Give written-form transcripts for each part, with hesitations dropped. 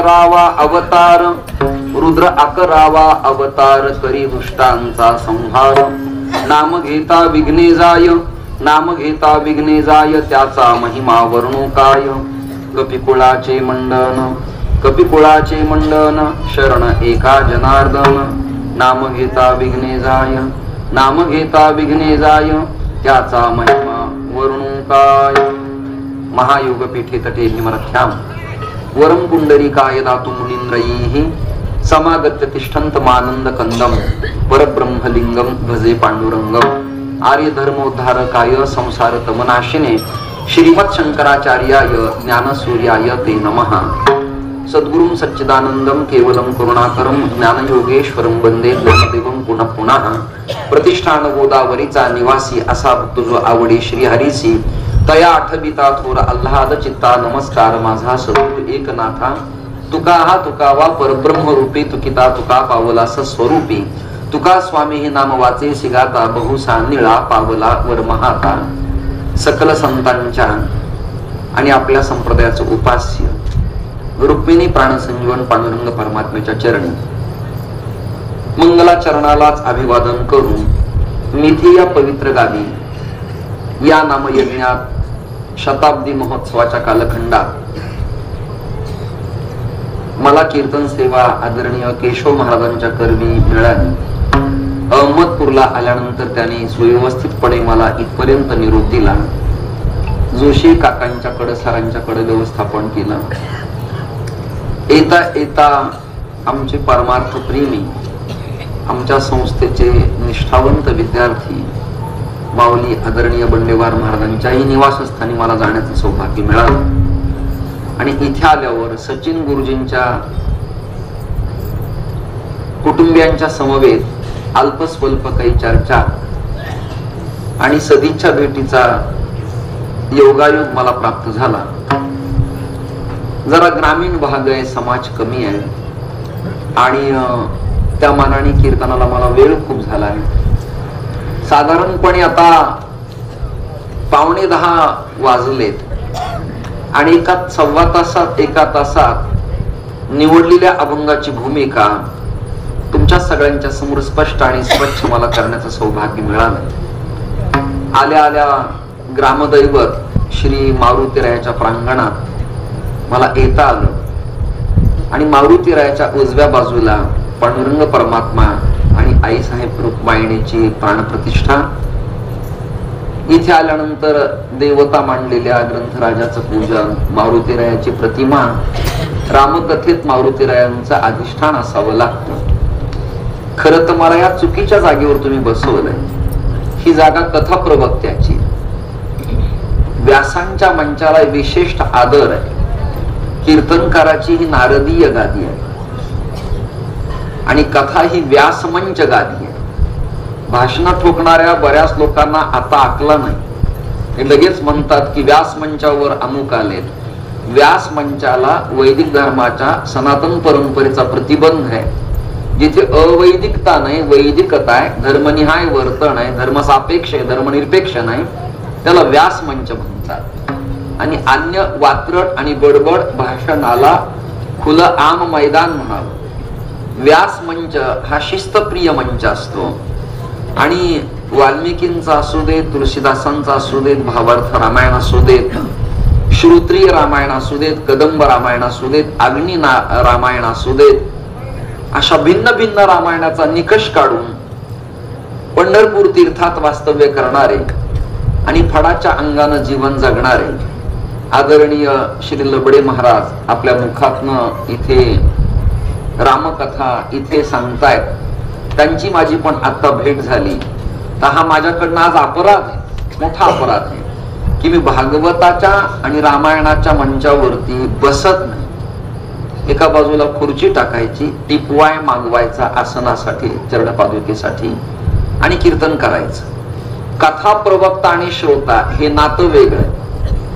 11वा अवतार, रुद्र 11वा अवतार, करी दुष्टांचा संहार. नाम घेता विघ्ने जाय, नाम घेता विघ्ने जाय, त्याचा महिमा वर्णू काय. कपिकुळाचे मंडन, कपिकुळाचे मंडन, शरण एका जनार्दन. नाम घेता विघ्ने जाय, नाम घेता विघ्ने जाय, त्याचा महिमा वर्णू काय. महायोगपीठे तटे निमरथ्याम वरम पुंडरीकाय दातु मुनींद्रैः समागत्य तिष्ठन्तमानंद कंदम परब्रह्मलिंगम भजे पांडुरंगम. आर्य धर्मोद्धारकाय संसार तमनाशिने श्रीमत् शंकराचार्याय ज्ञानसूर्याय ते नमः. सद्गुरुं सच्चिदानंदं केवलं करुणाकरं ज्ञानयोगेश्वरं वंदे ज्ञानदेवं पुनः पुनः. प्रतिष्ठान गोदावरीचा निवासी असा भक्त जो आवडी श्रीहरीसी, तया आठविता थोर आल्हाद चित्ता नमस्कार माझा सद्गुरु एकनाथा. तुका हा तुकावा परब्रह्म रूपी, तुकिता तुका पावला स्वरूपी. तुका स्वामी हे नाम वाचे सिगाता, बहुसा निळा पावला वर महाता. सकल संतांच्या आणि आपल्या संप्रदायाचं उपास्य रुक्मिणी प्राणसंजीवन पांडुरंग परमात्म्याच्या चरणी मंगलाचरणालाच अभिवादन करून मिथी या पवित्र गावी या नामयज्ञात शताब्दी महोत्सवाच्या कालखंडात मला कीर्तन सेवा आदरणीय केशव महाराजांच्या कर्मी मिळाली. अहमदपूरला आल्यानंतर त्यांनी सुव्यवस्थितपणे मला इथपर्यंत निरोप दिला. जोशी काकांच्याकडे सरांच्याकडे व्यवस्थापन केलं. येता येता आमचे परमार्थ प्रेमी, आमच्या संस्थेचे निष्ठावंत विद्यार्थी माऊली आदरणीय बंडेवार महाराजांच्याही निवासस्थानी मला जाण्याचं सौभाग्य मिळालं. आणि इथे आल्यावर सचिन गुरुजींच्या कुटुंबियांच्या समवेत अल्पस्वल्प काही चर्चा आणि सदिच्छा भेटीचा योगायोग मला प्राप्त झाला. जरा ग्रामीण भाग आहे, समाज कमी आहे आणि त्या मानाने कीर्तनाला मला वेळ खूप झाला आहे. साधारणपणे आता 9:45 वाजलेत आणि सव्वा तासात एका तासात निवडलेल्या अभंगाची भूमिका तुमच्या सगळ्यांच्या समोर स्पष्ट आणि स्वच्छ मला करण्याचं सौभाग्य मिळालं. आल्या आल्या ग्रामदैवत श्री मारुतीरायाच्या प्रांगणात मला येता आलं आणि मारुतीरायाच्या उजव्या बाजूला पांडुरंग परमात्मा आणि आईसाहेब रुक्मायणीची प्राणप्रतिष्ठा. इथे आल्यानंतर देवता मांडलेल्या ग्रंथराजाचं पूजन, मारुतीरायाची प्रतिमा, रामकथेत मारुतीरायांचं अधिष्ठान असावं लागतं. खरं तर मला या चुकीच्या जागेवर तुम्ही बसवलंय. ही जागा कथा प्रवक्त्याची, व्यासांच्या मंचाला विशिष्ट आदर आहे. कीर्तनकाराची ही नारदीय गादी आहे आणि कथा ही व्यासमंच गादी आहे. भाषण ठोकणाऱ्या बऱ्याच लोकांना आता आकला नाही. हे लगेच म्हणतात की व्यास मंचावर अमुक आलेत. व्यास मंचाला वैदिक धर्माच्या सनातन परंपरेचा प्रतिबंध आहे. जिथे अवैदिकता नाही, वैदिकता आहे, धर्मनिहाय वर्तन आहे, धर्मसापेक्ष आहे, धर्मनिरपेक्ष नाही, त्याला व्यास मंच म्हणतात. आणि अन्य वात्रट आणि बडबड भाषणाला खुलं आम मैदान म्हणावं. व्यास मंच हा शिस्तप्रिय मंच असतो आणि वाल्मिकींचा असू देत, तुलसीदासांचा असू देत, भावार्थ रामायण असू देत, श्रुत्रिय रामायण असू देत, कदंब रामायण असू देत, अग्नी रामायण असू देत, अशा भिन्न भिन्न रामायणाचा निकष काढून पंढरपूर तीर्थात वास्तव्य करणारे आणि फडाच्या अंगानं जीवन जगणारे आदरणीय श्री लबडे महाराज आपल्या मुखातनं इथे रामकथा इथे सांगतायत. त्यांची माझी पण आता भेट झाली. तर हा माझ्याकडनं आज अपराध आहे, मोठा अपराध आहे की मी भागवताच्या आणि रामायणाच्या मंचावरती बसत नाही. एका बाजूला खुर्ची टाकायची, टिपवाय मागवायचा आसनासाठी, चरणपादुकेसाठी आणि कीर्तन करायचं. कथा प्रवक्ता आणि श्रोता हे नातं वेगळं.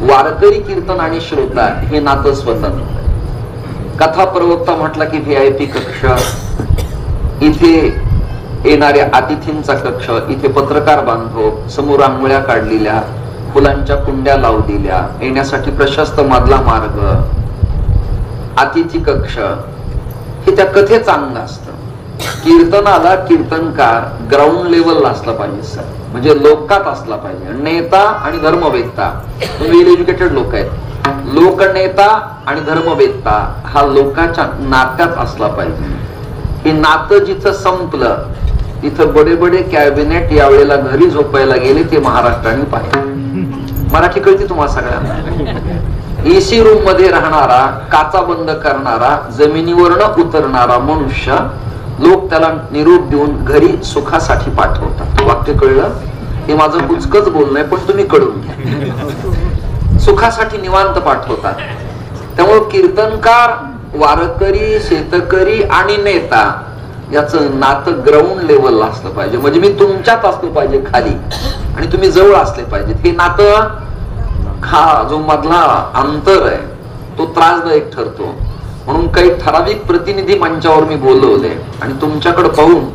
वारकरी कीर्तन आणि श्रोता हे नातं स्वतंत्र. कथा प्रवक्ता म्हटला की VIP कक्ष, इथे येणाऱ्या अतिथींचा कक्ष, इथे पत्रकार बांधव, समोर रांगोळ्या काढलेल्या, फुलांच्या कुंड्या लावलेल्या, येण्यासाठी प्रशस्त मधला मार्ग, अतिथी कक्ष हे त्या कथेच अंग असतं. कीर्तनाला कीर्तनकार ग्राउंड लेवलला असला पाहिजे सर, म्हणजे लोकात असला पाहिजे. नेता आणि धर्मवेत्ता वेल एज्युकेटेड लोक आहेत. लोकनेता आणि धर्मवेत्ता हा लोकांच्या नात्यात असला पाहिजे. हे नातं जिथं संपलं तिथं बडे बडे कॅबिनेट यावेळेला घरी झोपायला गेले ते महाराष्ट्राने पाहिले. मराठी कळती तुम्हाला सगळ्यांना. एसी रूम मध्ये राहणारा, काचा बंद करणारा, जमिनीवर न उतरणारा मनुष्य लोक त्याला निरोप देऊन घरी सुखासाठी पाठवतात. वाक्य कळलं? हे माझं कुचकच बोलणं आहे, पण तुम्ही कळून घ्या. सुखासाठी निवांत पाठवतात. त्यामुळे कीर्तनकार, वारकरी, शेतकरी आणि नेता याचं नातं ग्राउंड लेवलला असलं पाहिजे. म्हणजे मी तुमच्यात असलं पाहिजे खाली आणि तुम्ही जवळ असले पाहिजे. हे नातं हा जो मधला अंतर आहे तो त्रासदायक ठरतो. म्हणून काही ठराविक प्रतिनिधी मंचावर मी बोलवले आणि तुमच्याकडे पाहून,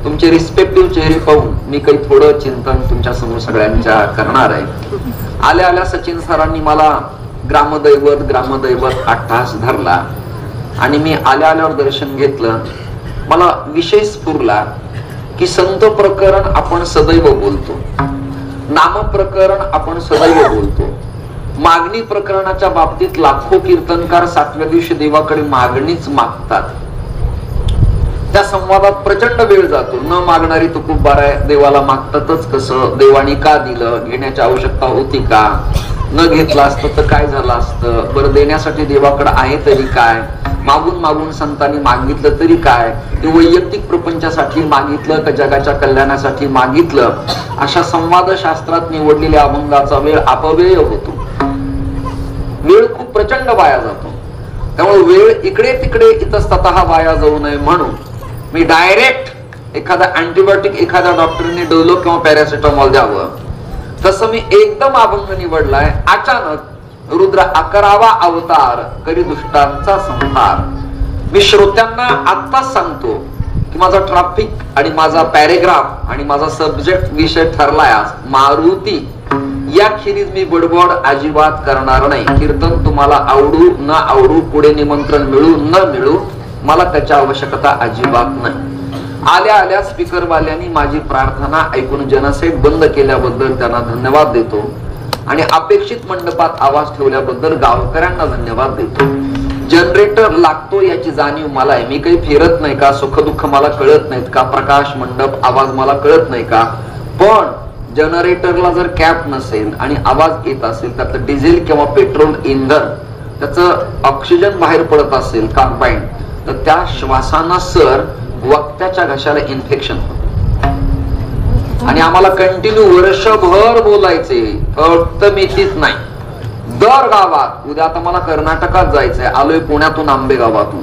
तुमचे रिस्पेक्टिव्ह चेहरे पाहून मी काही थोडं चिंतन तुमच्या समोर सगळ्यांच्या करणार आहे. आल्या आल्या सचिन सरांनी मला ग्रामदैवत अट्टहास धरला आणि मी आल्या आल्यावर दर्शन घेतलं. मला विषय स्फुरला की संत प्रकरण आपण सदैव बोलतो, नाम प्रकरण आपण सदैव बोलतो. मागणी प्रकरणाच्या बाबतीत लाखो कीर्तनकार 7व्या दिवशी देवाकडे मागणीच मागतात. त्या संवादात प्रचंड वेळ जातो. न मागणारी तो खूप बारा देवाला मागतातच कसं, देवानी का दिलं, घेण्याची आवश्यकता होती का, न घेतलं असतं तर काय झालं असतं, बरं देण्यासाठी देवाकडे आहे तरी काय, मागून मागून संतांनी मागितलं तरी काय, ते वैयक्तिक प्रपंचासाठी मागितलं का जगाच्या कल्याणासाठी मागितलं. अशा संवाद शास्त्रात निवडलेल्या अभंगाचा वेळ अपव्यय होतो. वेळ खूप प्रचंड वाया जातो. त्यामुळे वेळ इकडे तिकडे इतस्ततः वाया जाऊ नये म्हणून मी डायरेक्ट एखादा अँटीबायोटिक एखाद्या डॉक्टरने डोलो किंवा पॅरासिटामॉल द्यावं तसं मी एकदम अभंग निवडलाय. अचानक रुद्र 11वा अवतार करी दुष्टांचा संहार. मी श्रोत्यांना आत्ताच सांगतो की माझा ट्रॅफिक आणि माझा पॅरेग्राफ आणि माझा सब्जेक्ट विषय ठरलाय आज मारुती. याखेरीज मी बडबड अजिबात करणार नाही. कीर्तन तुम्हाला आवडू न आवडू, पुढे निमंत्रण मिळू न मिळू, मला त्याची आवश्यकता अजिबात नाही. आल्या आल्या स्पीकर वाल्यांनी माझी प्रार्थना ऐकून जनसेट बंद केल्याबद्दल त्यांना धन्यवाद देतो आणि अपेक्षित मंडपात आवाज ठेवल्याबद्दल गावकऱ्यांना धन्यवाद देतो. जनरेटर लागतो याची जाणीव मला आहे. मी काही फिरत नाही का, सुख दुःख मला कळत नाहीत का, प्रकाश मंडप आवाज मला कळत नाही का, पण जनरेटरला जर कॅप नसेल आणि आवाज येत असेल त्यातलं डिझेल किंवा पेट्रोल इंधन त्याचं ऑक्सिजन बाहेर पडत असेल कार्बाईन, तर त्या श्वासानं सर वक्त्याच्या घशाला इन्फेक्शन होतं. आणि आम्हाला कंटिन्यू वर्षभर बोलायचे, फक्त मितीत नाही, दर गावात. उद्या आता मला कर्नाटकात जायचंय, आलोय पुण्यातून आंबेगावातून.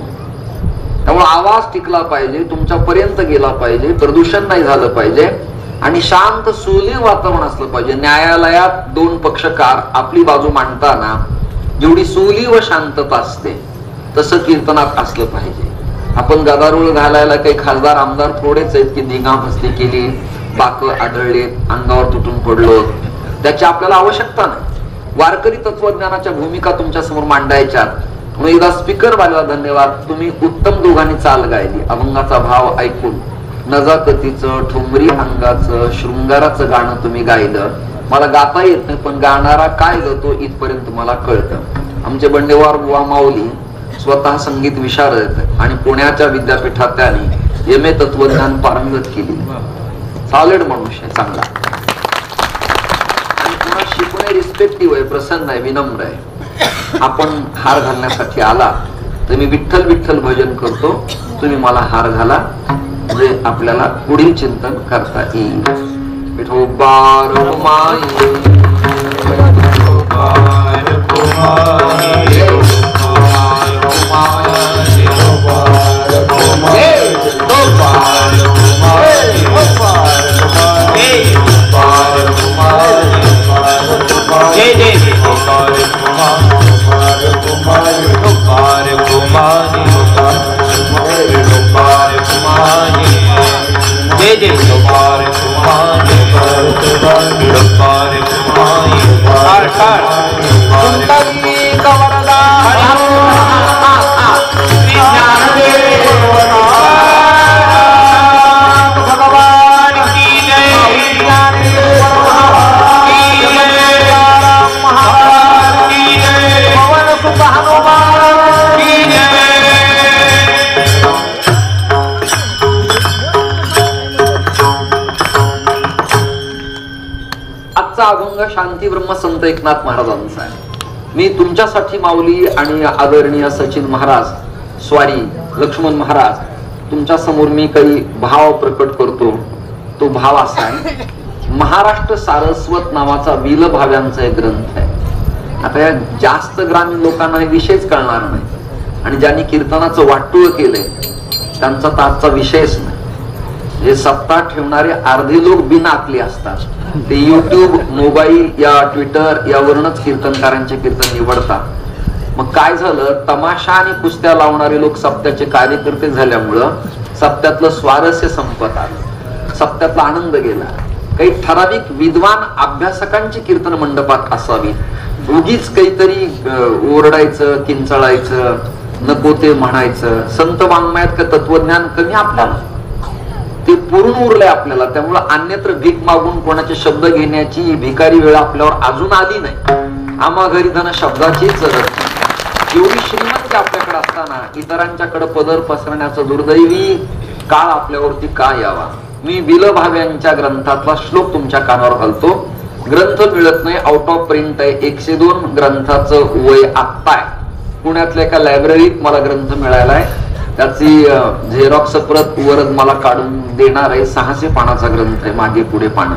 त्यामुळे आवाज टिकला पाहिजे, तुमच्यापर्यंत गेला पाहिजे, प्रदूषण नाही झालं पाहिजे आणि शांत सुलीन वातावरण असलं पाहिजे. न्यायालयात दोन पक्षकार आपली बाजू मांडताना जेवढी सुली व शांतता असते तसं कीर्तनात असलं पाहिजे. आपण गदारोळ घालायला काही खासदार आमदार थोडेच आहेत की धिंगा मस्ती केली, बाक आढळलेत, अंगावर तुटून पडलो, त्याची आपल्याला आवश्यकता नाही. वारकरी तत्वज्ञानाच्या भूमिका तुमच्या समोर मांडायच्यात. एकदा स्पीकर वाल्याला धन्यवाद. तुम्ही उत्तम दोघांनी चाल गायली. अभंगाचा भाव ऐकून नजाकतीचं, ठुमरी अंगाचं, शृंगाराचं गाणं तुम्ही गायलं. मला गाता येत नाही, पण गाणारा काय गातो इथपर्यंत मला कळतं. आमचे बंडेवार बुवा माऊली स्वतः संगीत विशारद आणि पुण्याच्या विद्यापीठात त्यांनी MA तत्वज्ञान पारंगत केली. सॉलिड मनुष्य चांगला आणि पुन्हा शिकवणे रिस्पेक्टिव्ह आहे, प्रसन्न आहे, विनम्र आहे. आपण हार घालण्यासाठी आला तर मी विठ्ठल विठ्ठल भजन करतो, तुम्ही मला हार घाला म्हणजे आपल्याला पुढील चिंतन करता येईल. विठोबार माई आजचा अभंग शांती ब्रह्म संत एकनाथ महाराजांचा आहे. मी तुमच्यासाठी माऊली आणि आदरणीय सचिन महाराज, स्वारी लक्ष्मण महाराज, तुमच्या समोर मी काही भाव प्रकट करतो. तो भाव असा आहे, महाराष्ट्र सारस्वत नावाचा विल भाव्यांचा एक ग्रंथ आहे. आता या जास्त ग्रामीण लोकांना हे विषयच कळणार नाही आणि ज्यांनी कीर्तनाचं वाटूळ केलंय त्यांचा तर आजचा विषयच नाही. जे सत्ता ठेवणारे अर्धे लोक बिनआकली असतात, ते युट्यूब, मोबाईल या ट्विटर यावरूनच कीर्तनकारांचे कीर्तन निवडतात. मग काय झालं, तमाशा आणि कुस्त्या लावणारे लोक सप्त्याचे कार्यकर्ते झाल्यामुळं सप्त्यातलं स्वारस्य संपत आलं, सप्त्यातला आनंद गेला. काही ठराविक विद्वान अभ्यासकांची कीर्तन मंडपात असावी, उगीच काहीतरी ओरडायचं, किंचाळायचं, नको ते म्हणायचं. संत वाङ्मयात का तत्वज्ञान कमी आपल्याला, ते पुरून उरलंय आपल्याला. त्यामुळं अन्यत्र भीक मागून कोणाचे शब्द घेण्याची भिकारी वेळ आपल्यावर अजून आली नाही. आम्हा घरी धन शब्दाचीच एवढी श्रीमंती आपल्याकडे असताना इतरांच्याकडे पदर पसरण्याचं दुर्दैवी काळ आपल्यावरती का यावा. मी विल भाव्यांच्या ग्रंथातला श्लोक तुमच्या कानावर घालतो. ग्रंथ मिळत नाही, आउट ऑफ प्रिंट आहे. 102 ग्रंथाचं वय आत्ता आहे. पुण्यातल्या एका लायब्ररीत मला ग्रंथ मिळाला आहे. त्याची झेरॉक्स प्रत वरच मला काढून देणार आहे. 600 पानाचा ग्रंथ आहे, मागे पुढे पानं.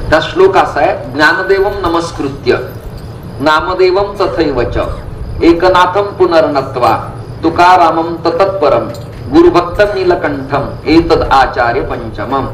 त्या श्लोक असा आहे, ज्ञानदेवम नमस्कृत्य नामदेवम तथैवच एकनाथम पुनर्नत्वा तुकारामम तत्परम गुरुभक्तम नीलकंठम एतद आचार्य पंचमम.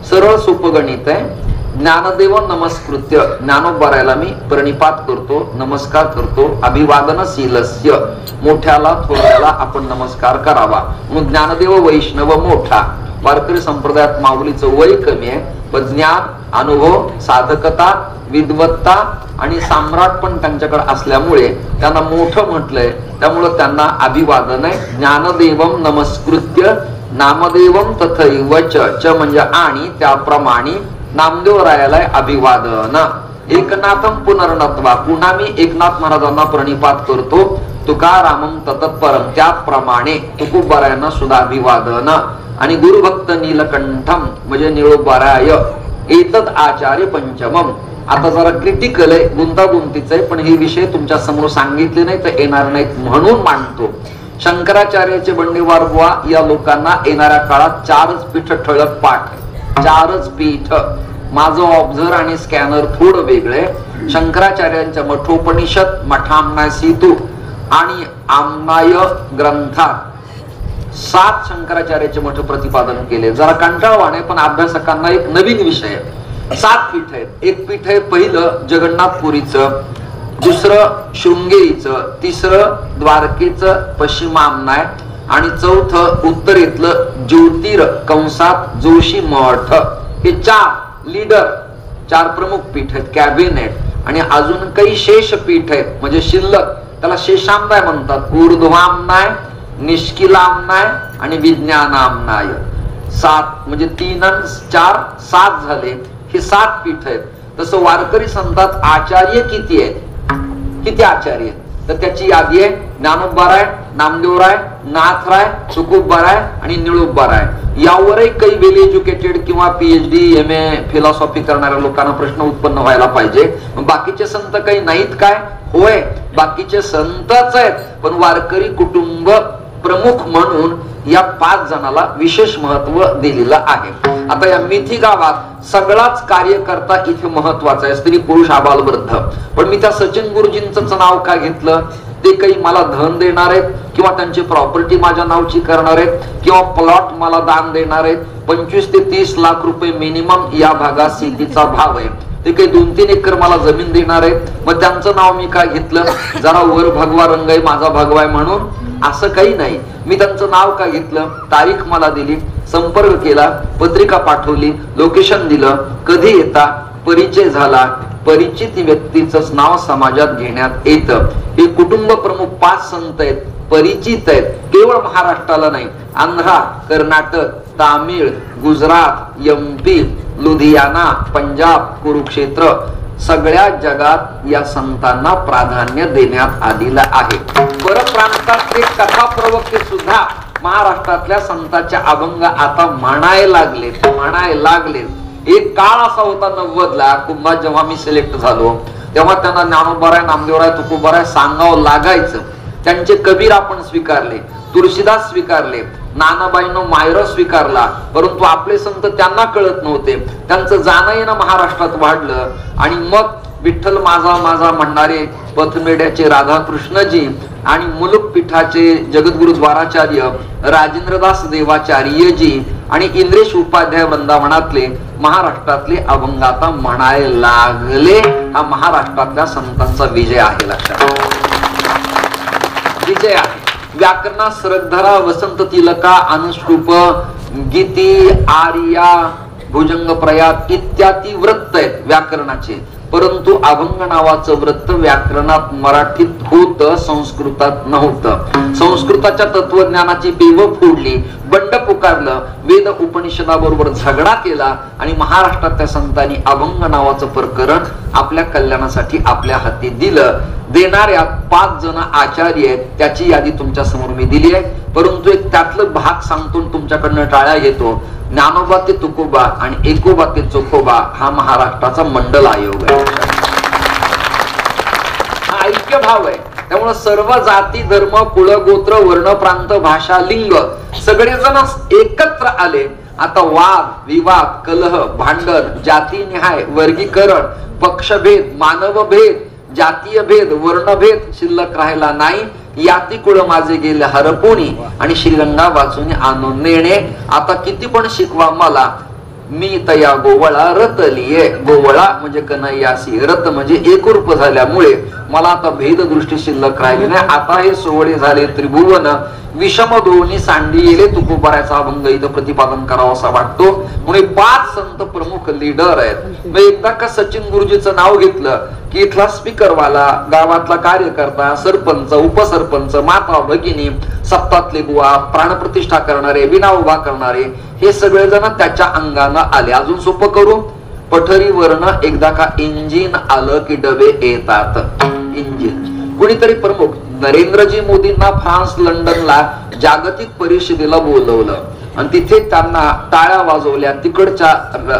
सरळ सोपं गणित आहे. ज्ञानदेव नमस्कृत्य, ज्ञानोबरायला मी प्रणिपात करतो, नमस्कार करतो. अभिवादनशीलस्य, मोठ्याला थोरल्याला आपण नमस्कार करावा. मग ज्ञानदेव वैष्णव मोठा. वारकरी संप्रदायात माऊलीचं वय कमी आहे, पण ज्ञान, अनुभव, साधकता, विद्वत्ता आणि सम्राट पण त्यांच्याकडे असल्यामुळे त्यांना मोठं म्हटलंय. त्यामुळं त्यांना अभिवादन आहे. ज्ञानदेवम नमस्कृत्य नामदेवम तथैवच, च म्हणजे आणि त्याप्रमाणे नामदेव रायाला अभिवादन. एकनाथम पुनर्नत्वा, पुन्हा मी एकनाथ महाराजांना प्रणिपात करतो. तुकारामम तत्परम, त्याप्रमाणे तुकोबारायांना सुद्धा अभिवादन. आणि गुरुभक्त नीलकंठम म्हणजे निळोबाराय एतद आचार्य पंचमम. आता जरा क्रिटिकल आहे, गुंतागुंतीच आहे, पण हे विषय तुमच्या समोर सांगितले नाही तर येणार नाहीत म्हणून मांडतो. शंकराचार्याचे बंडेवार बुवा या लोकांना येणाऱ्या काळात 4च पीठ ठळक पाठ, 4च पीठ. माझं ऑब्झर्वर आणि स्कॅनर थोडं वेगळे. शंकराचार्यांच्या मठोपनिषद, मठामनाय सीतू आणि आमनाय ग्रंथात 7 शंकराचार्याचे मठ प्रतिपादन केले. जरा कंटाळवाणे, पण अभ्यासकांना एक नवीन विषय. 7 पीठ आहेत. एक पीठ आहे पहिलं जगन्नाथपुरीचं, दुसरं शृंगेरीचं, तिसरं द्वारकेचं पश्चिमामनाय आणि चौथं उत्तरेतलं ज्योतिर कंसात जोशी मठ. हे 4 लीडर, 4 प्रमुख पीठ आहेत, कॅबिनेट. आणि अजून काही शेष पीठ आहेत, म्हणजे शिल्लक, त्याला शेषामनाय म्हणतात. ऊर्ध्वामनाय, निष्किलामनाय आणि विज्ञानामनाय. 7 म्हणजे 3 आणि 4 7 झाले. हे 7 पीठ आहेत. तसं वारकरी संतात आचार्य किती आहेत? किती आचार्य? तर त्याची यादी आहे. ज्ञानोबाराय, नामदेवराय, नाथराय, तुकोबाराय आणि निळोबाराय. यावरही काही वेल एज्युकेटेड किंवा PhD MA फिलॉसॉफी करणाऱ्या लोकांना प्रश्न उत्पन्न व्हायला पाहिजे, बाकीचे संत काही नाहीत काय? होय, बाकीचे संतच आहेत, पण वारकरी कुटुंब प्रमुख म्हणून या 5 जणाला विशेष महत्व दिलेलं आहे. आता या मिथी गावात सगळाच कार्यकर्ता इथे महत्वाचा आहे, स्त्री पुरुष आबाल वृद्ध. पण मी त्या सचिन गुरुजींचं नाव का घेतलं? ते काही मला धन देणार आहेत किंवा त्यांची प्रॉपर्टी माझ्या नावची करणार आहेत किंवा प्लॉट मला दान देणार आहेत. 25 ते 30 लाख रुपये मिनिमम या भागात शेतीचा भाव आहे. ते काही 2-3 एकर मला जमीन देणार आहेत. मग त्यांचं नाव मी काय घेतलं? जरा वर भगवा रंग आहे, माझा भगवा आहे म्हणून, असं काही नाही. मी त्यांचं नाव का घेतलं? तारीख मला दिली, संपर्क केला, पत्रिका पाठवली, लोकेशन दिलं, कधी येता, परिचय झाला. परिचित व्यक्तीच नाव समाजात घेण्यात येतं. हे कुटुंब प्रमुख 5 संत आहेत, परिचित आहेत. केवळ महाराष्ट्राला नाही, आंध्रा, कर्नाटक, तामिळ, गुजरात, MP, लुधियाना, पंजाब, कुरुक्षेत्र, सगळ्या जगात या संतांना प्राधान्य देण्यात आलेलं आहे. परप्रांतातले कथा प्रवक्ते सुद्धा महाराष्ट्रातल्या संतांच्या अभंग आता म्हणायला लागले. एक काळ असा होता 90ला कुंभात जेव्हा मी सिलेक्ट झालो तेव्हा त्यांना ज्ञानोबाराय, नामदेवराय, तुकोबाराय सांगावं लागायचं. त्यांचे कबीर आपण स्वीकारले, तुळशीदास स्वीकारले, नानाबाईंनो मायरा स्वीकारला, परंतु आपले संत त्यांना कळत नव्हते. त्यांचं जाणं येणं महाराष्ट्रात वाढलं आणि मग विठ्ठल माझा माझा म्हणणारे पथमेड्याचे राधाकृष्णजी आणि मुलुक पीठाचे जगद्गुरु द्वाराचार्य राजेंद्रदास देवाचार्यजी आणि इंद्रेश उपाध्याय वृंदावनातले महाराष्ट्रातले अभंग आता म्हणायला लागले. हा महाराष्ट्रातल्या संतांचा विजय आहे. लक्षात विजय आहे. व्याकरणात सरगधरा, वसंत तिलका, अनुष्टुप, गीती, आर्या, भुजंग प्रयात इत्यादी वृत्त आहेत व्याकरणाचे, परंतु अभंग नावाचं वृत्त व्याकरणात मराठीत होत, संस्कृतात नव्हतं. संस्कृताच्या तत्वज्ञानाची पेव फोडली, बंड पुकारलं, वेद उपनिषदाबरोबर झगडा केला आणि महाराष्ट्रातल्या संतांनी अभंग नावाचं प्रकरण आपल्या कल्याणासाठी आपल्या हाती दिलं. देणाऱ्या 5 जण आचार्य आहेत, त्याची यादी तुमच्या समोर मी दिली आहे, परंतु एक त्यातलं भाग सांगतो, तुमच्याकडनं टाळ्या घेतो. ज्ञानोबा ते तुकोबा आणि एकोबा ते चोखोबा हा महाराष्ट्राचा मंडल आयोग आहे. हा ऐक्य भाव आहे. त्यामुळे सर्व जाती, धर्म, कुळ, गोत्र, वर्ण, प्रांत, भाषा, लिंग सगळेजण एकत्र आले. आता वाद, विवाद, कलह, भांडण, जातीनिहाय वर्गीकरण, पक्षभेद, मानवभेद, जातीय भेद, वर्णभेद शिल्लक राहिला नाही. याती कुळ माझे गेले हरपोणी आणि श्रीरंगा वाचून आणून नेणे. आता किती पण शिकवा मला, मी तया गोवळा रतलीये. गोवळा म्हणजे कन्हैयासी, रत म्हणजे एकरूप झाल्यामुळे मला आता भेद दृष्टी शिल्लक राहिली नाही. आता हे सोहळे झाले त्रिभुवन, विषम दोन्ही सांडी येले. तुकोबारायचा अभंग इथं प्रतिपादन करावं असा वाटतो. म्हणून 5 संत प्रमुख लीडर आहेत. मग एकदा का सचिन गुरुजीचं नाव घेतलं की इथला स्पीकरवाला, गावातला कार्यकर्ता, सरपंच, उपसरपंच, माता भगिनी, सप्तातले बुवा, प्राणप्रतिष्ठा करणारे, विना उभा करणारे, हे सगळेजण त्याच्या अंगानं आले. अजून सोपं करू, पठरीवरनं एकदा का इंजिन आलं की डबे येतात. इंजिन कुणीतरी प्रमुख नरेंद्रजी मोदींना फ्रान्स लंडनला जागतिक परिषदेला बोलवलं आणि तिथे त्यांना टाळ्या वाजवल्या तिकडच्या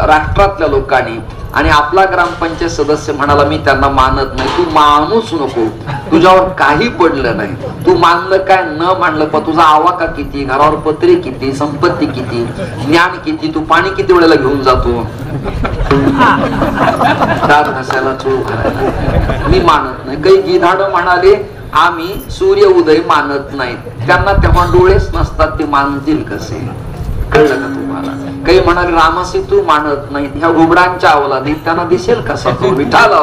राष्ट्रातल्या लोकांनी. आणि आपला ग्रामपंचायत सदस्य म्हणाला मी त्यांना मानत नाही. तू मानूच नको, तुझ्यावर काही पडलं नाही. तू मानलं काय न मानलं पण तुझा आवाका किती, घरावर पत्रे किती, संपत्ती किती, ज्ञान किती, तू पाणी किती वेळेला घेऊन जातो, दात घासायला चूळ करायला, मी मानत नाही. काही गिधाड म्हणाले आम्ही सूर्य उदय मानत नाहीत. त्यांना तेव्हा डोळेच नसतात, ते मानतील कसे? कळलं का तुम्हाला? काही म्हणाले रामसी तू मानत नाही. ह्या घुबडांच्या अवलादीत त्यांना दिसेल कसा तो? विठाला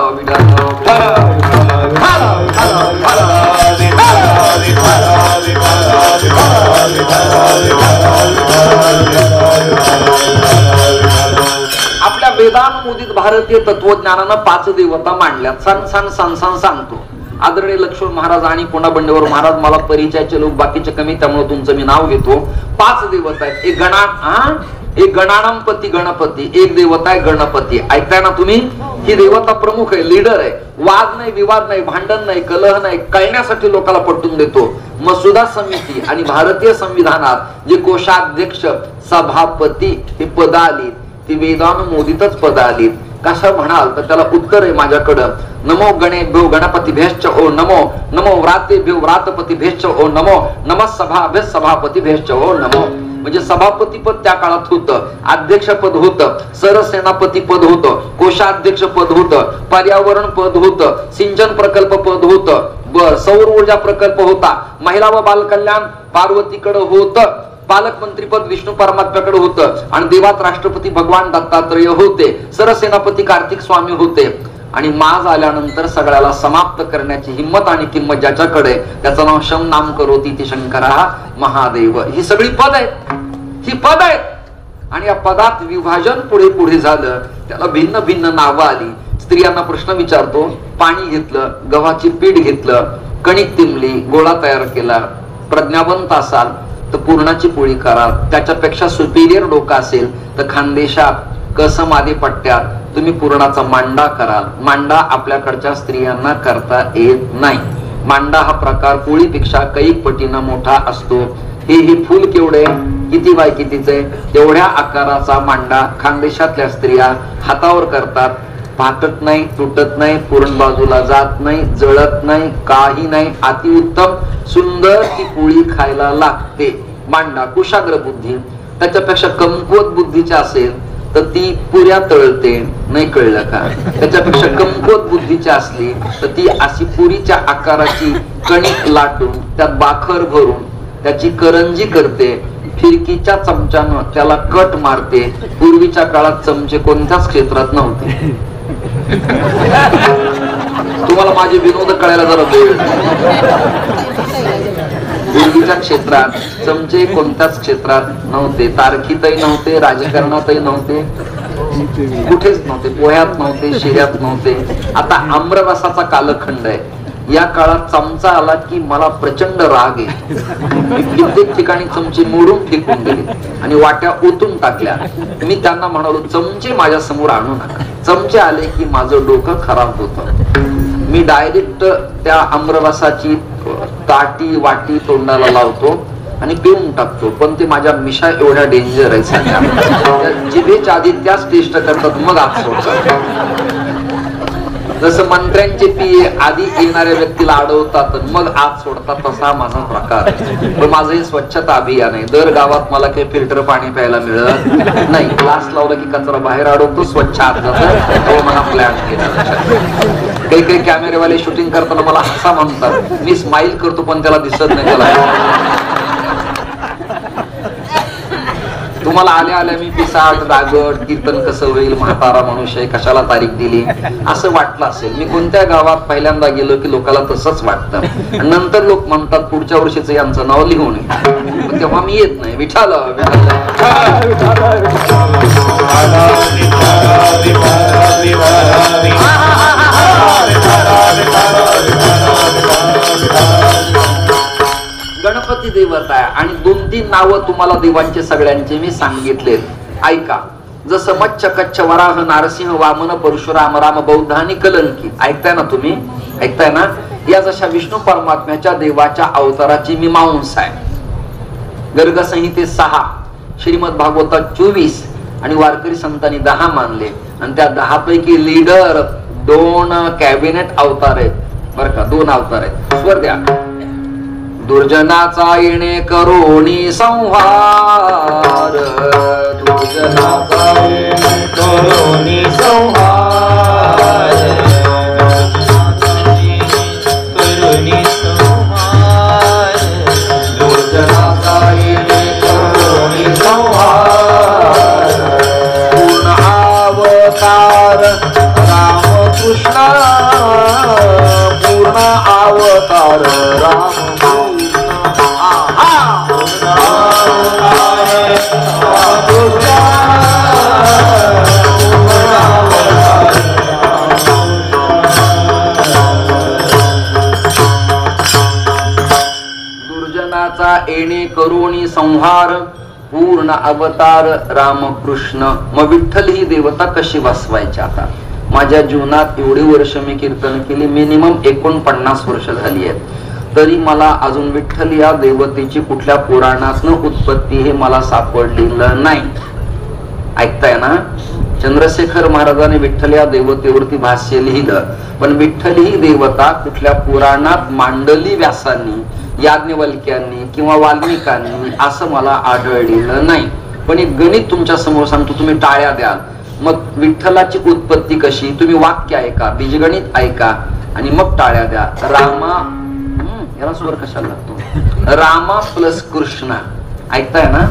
आपल्या वेदानुमोदित भारतीय तत्वज्ञानानं 5 देवता मांडल्या. सांगतो. आदरणीय लक्ष्मण महाराज आणि पुन्हा बंडेवर महाराज, मला परिचयाचे लोक बाकीचे कमी, त्यामुळे तुमचं मी नाव घेतो. 5 देवता आहेत. एक गणानंपती गणपती, एक देवता आहे गणपती. ऐकताय ना तुम्ही? ही देवता प्रमुख आहे, लीडर आहे. वाद नाही, विवाद नाही, भांडण नाही, कलह नाही, कळण्यासाठी लोकांना पटवून देतो. मसुदा समिती आणि भारतीय संविधानात जे कोषाध्यक्ष, सभापती हे पद आली, ती वेदानुमोदितच पद आली. कसं म्हणाल तर त्याला उत्तर आहे माझ्याकडं. नमो गणेभ्यो गणपती भेश्च ओ नमो, नमो व्रातेभ्यो व्रातपती भेश्च ओ नमो, नमः सभाभ्य सभापती भेश्च ओ नमो. म्हणजे सभापती पद त्या काळात होतं, अध्यक्ष पद होतं, सरसेनापती पद होतं, कोषाध्यक्ष पद होतं, पर्यावरण पद होतं, सिंचन प्रकल्प पद होतं, सौर ऊर्जा प्रकल्प होता, महिला व बालकल्याण पार्वतीकडे होतं, पालकमंत्री पद विष्णू परमात्म्याकडे होतं आणि देवात राष्ट्रपती भगवान दत्तात्रय होते, सरसेनापती कार्तिक स्वामी होते. आणि माज आल्यानंतर सगळ्याला समाप्त करण्याची हिंमत आणि किंमत ज्याच्याकडे, त्याचं नाव शम नाम करोती ती शंकरा महादेव. ही सगळी पद आहेत, ही पद आहेत. आणि या पदात विभाजन पुढे पुढे झालं, त्याला भिन्न भिन्न नावं आली. स्त्रियांना प्रश्न विचारतो, पाणी घेतलं, गव्हाची पीठ घेतलं, कणिक तिंबली, गोळा तयार केला, प्रज्ञावंत असाल तर पूर्णाची पोळी करा, त्याच्यापेक्षा सुपिरियर डोका असेल तर खानदेशात कसमादी पट्ट्यात तुम्ही पूर्णाचा मांडा कराल. मांडा आपल्याकडच्या स्त्रियांना करता येत नाही. मांडा हा प्रकार पोळीपेक्षा कैक पटीनं मोठा असतो. हे फूल केवढे किती बाय कितीच आहे तेवढ्या आकाराचा मांडा खानदेशातल्या स्त्रिया हातावर करतात. फाटत नाही, तुटत नाही, पूर्ण बाजूला जात नाही, जळत नाही, काही नाही, अतिउत्तम सुंदर ती पोळी खायला लागते. मांडा कुशाग्र बुद्धी. त्याच्यापेक्षा कमकुवत बुद्धीची असेल तर ती पुऱ्या तळते, नाही कळलं का? त्याच्यापेक्षा कमकुवत बुद्धीची असली तर ती अशी पुरीच्या आकाराची कणिक लाटून त्यात बाखर भरून त्याची करंजी करते, फिरकीच्या चमच्यानं त्याला कट मारते. पूर्वीच्या काळात चमचे कोणत्याच क्षेत्रात नव्हते. तुम्हाला माझे विनोद कळायला जरा वेळ. पूर्वीच्या क्षेत्रात चमचे कोणत्याच क्षेत्रात नव्हते, तारखीतही नव्हते, राजकारणातही नव्हते, कुठेच नव्हते, पोह्यात नव्हते, शिऱ्यात नव्हते. आता आम्ररसाचा कालखंड आहे. या काळात चमचा आला की मला प्रचंड राग आहे. कित्येक ठिकाणी चमचे मोडून फेकून दिले आणि वाट्या ओतून टाकल्या. मी त्यांना म्हणालो चमचे माझ्या समोर आणू नका. चमचे आले की माझं डोकं खराब होतं. मी डायरेक्ट त्या आम्ररसाची ताटी वाटी तोंडाला लावतो आणि पिऊन टाकतो. पण ते माझ्या मिशा एवढ्या डेंजर आहेत सध्या. जिभेच्या आधी त्याच टेस्ट करतात मग आत सोडतात. जसं मंत्र्यांचे पिये आधी येणाऱ्या व्यक्तीला अडवतात मग आत सोडतात, तसा माझा प्रकार. पण माझं हे स्वच्छता अभियान आहे. दर गावात मला काही फिल्टर पाणी प्यायला मिळत नाही. ग्लास लावला की कचरा बाहेर अडवतो, स्वच्छ आत जातो. मला प्लॅन केला. काही काही कॅमेरेवाले शूटिंग करताना मला हसा म्हणतात. मी स्माइल करतो पण त्याला दिसत नाही. त्याला तुम्हाला आल्या आल्या मी पिसाट रागड कीर्तन कसं होईल, म्हातारा मनुष्य कशाला तारीख दिली असं वाटलं असेल. मी कोणत्या गावात पहिल्यांदा गेलो की लोकांना तसंच वाटतं. नंतर लोक म्हणतात पुढच्या वर्षीच यांचं नाव लिहून ये. तेव्हा मी येत नाही. विठाल गणपती देवता आहे आणि 2-3 नावं तुम्हाला देवांचे सगळ्यांचे मी सांगितलेत. ऐका. जसं मच्छ कच्छ वराह नारसिंह वामन परशुराम राम बौद्ध आणि कलंकी. ऐकताय ना तुम्ही? ऐकताय ना? या जशा विष्णू परमात्म्याच्या देवाच्या अवताराची मीमांस आहे. गर्ग संहिते 6, श्रीमद भागवतात 24 आणि वारकरी संतांनी 10 मानले. आणि त्या 10 पैकी लीडर 2 कॅबिनेट अवतार आहेत बर का. 2 अवतार आहेत. स्वर द्या. दुर्जनाचा येणे करोणी संहार, दुर्जनाचा येणे करोणी संहार, करोणी संहार, दुर्जनाचा येणे करोणी संहार. पूर्ण अवतार रामकृष्ण, पूर्ण अवतार राम. दुर्जनाचा येणे करोणी संहार, पूर्ण अवतार रामकृष्ण. मग विठ्ठल ही देवता कशी बसवायची? आता माझ्या जीवनात एवढी वर्ष मी कीर्तन केली, मिनिमम 49 वर्ष झाली आहेत, तरी मला अजून विठ्ठल या देवतेची कुठल्या पुराणातनं उत्पत्ती हे मला सापडलेलं नाही. ऐकताय ना? चंद्रशेखर महाराजांनी विठ्ठल या देवतेवरती भाष्य लिहिलं, पण विठ्ठल ही देवता कुठल्या पुराणात मांडली व्यासांनी, याज्ञवल्क्यांनी किंवा वाल्मिकांनी असं मला आढळलेलं नाही. पण एक गणित तुमच्या समोर सांगतो, तुम्ही टाळ्या द्याल. मग विठ्ठलाची उत्पत्ती कशी? तुम्ही वाक्य ऐका, बीजगणित ऐका आणि मग टाळ्या द्या. रामा, याला स्वर कशाला लागतो? रामा प्लस कृष्णा. ऐकताय ना?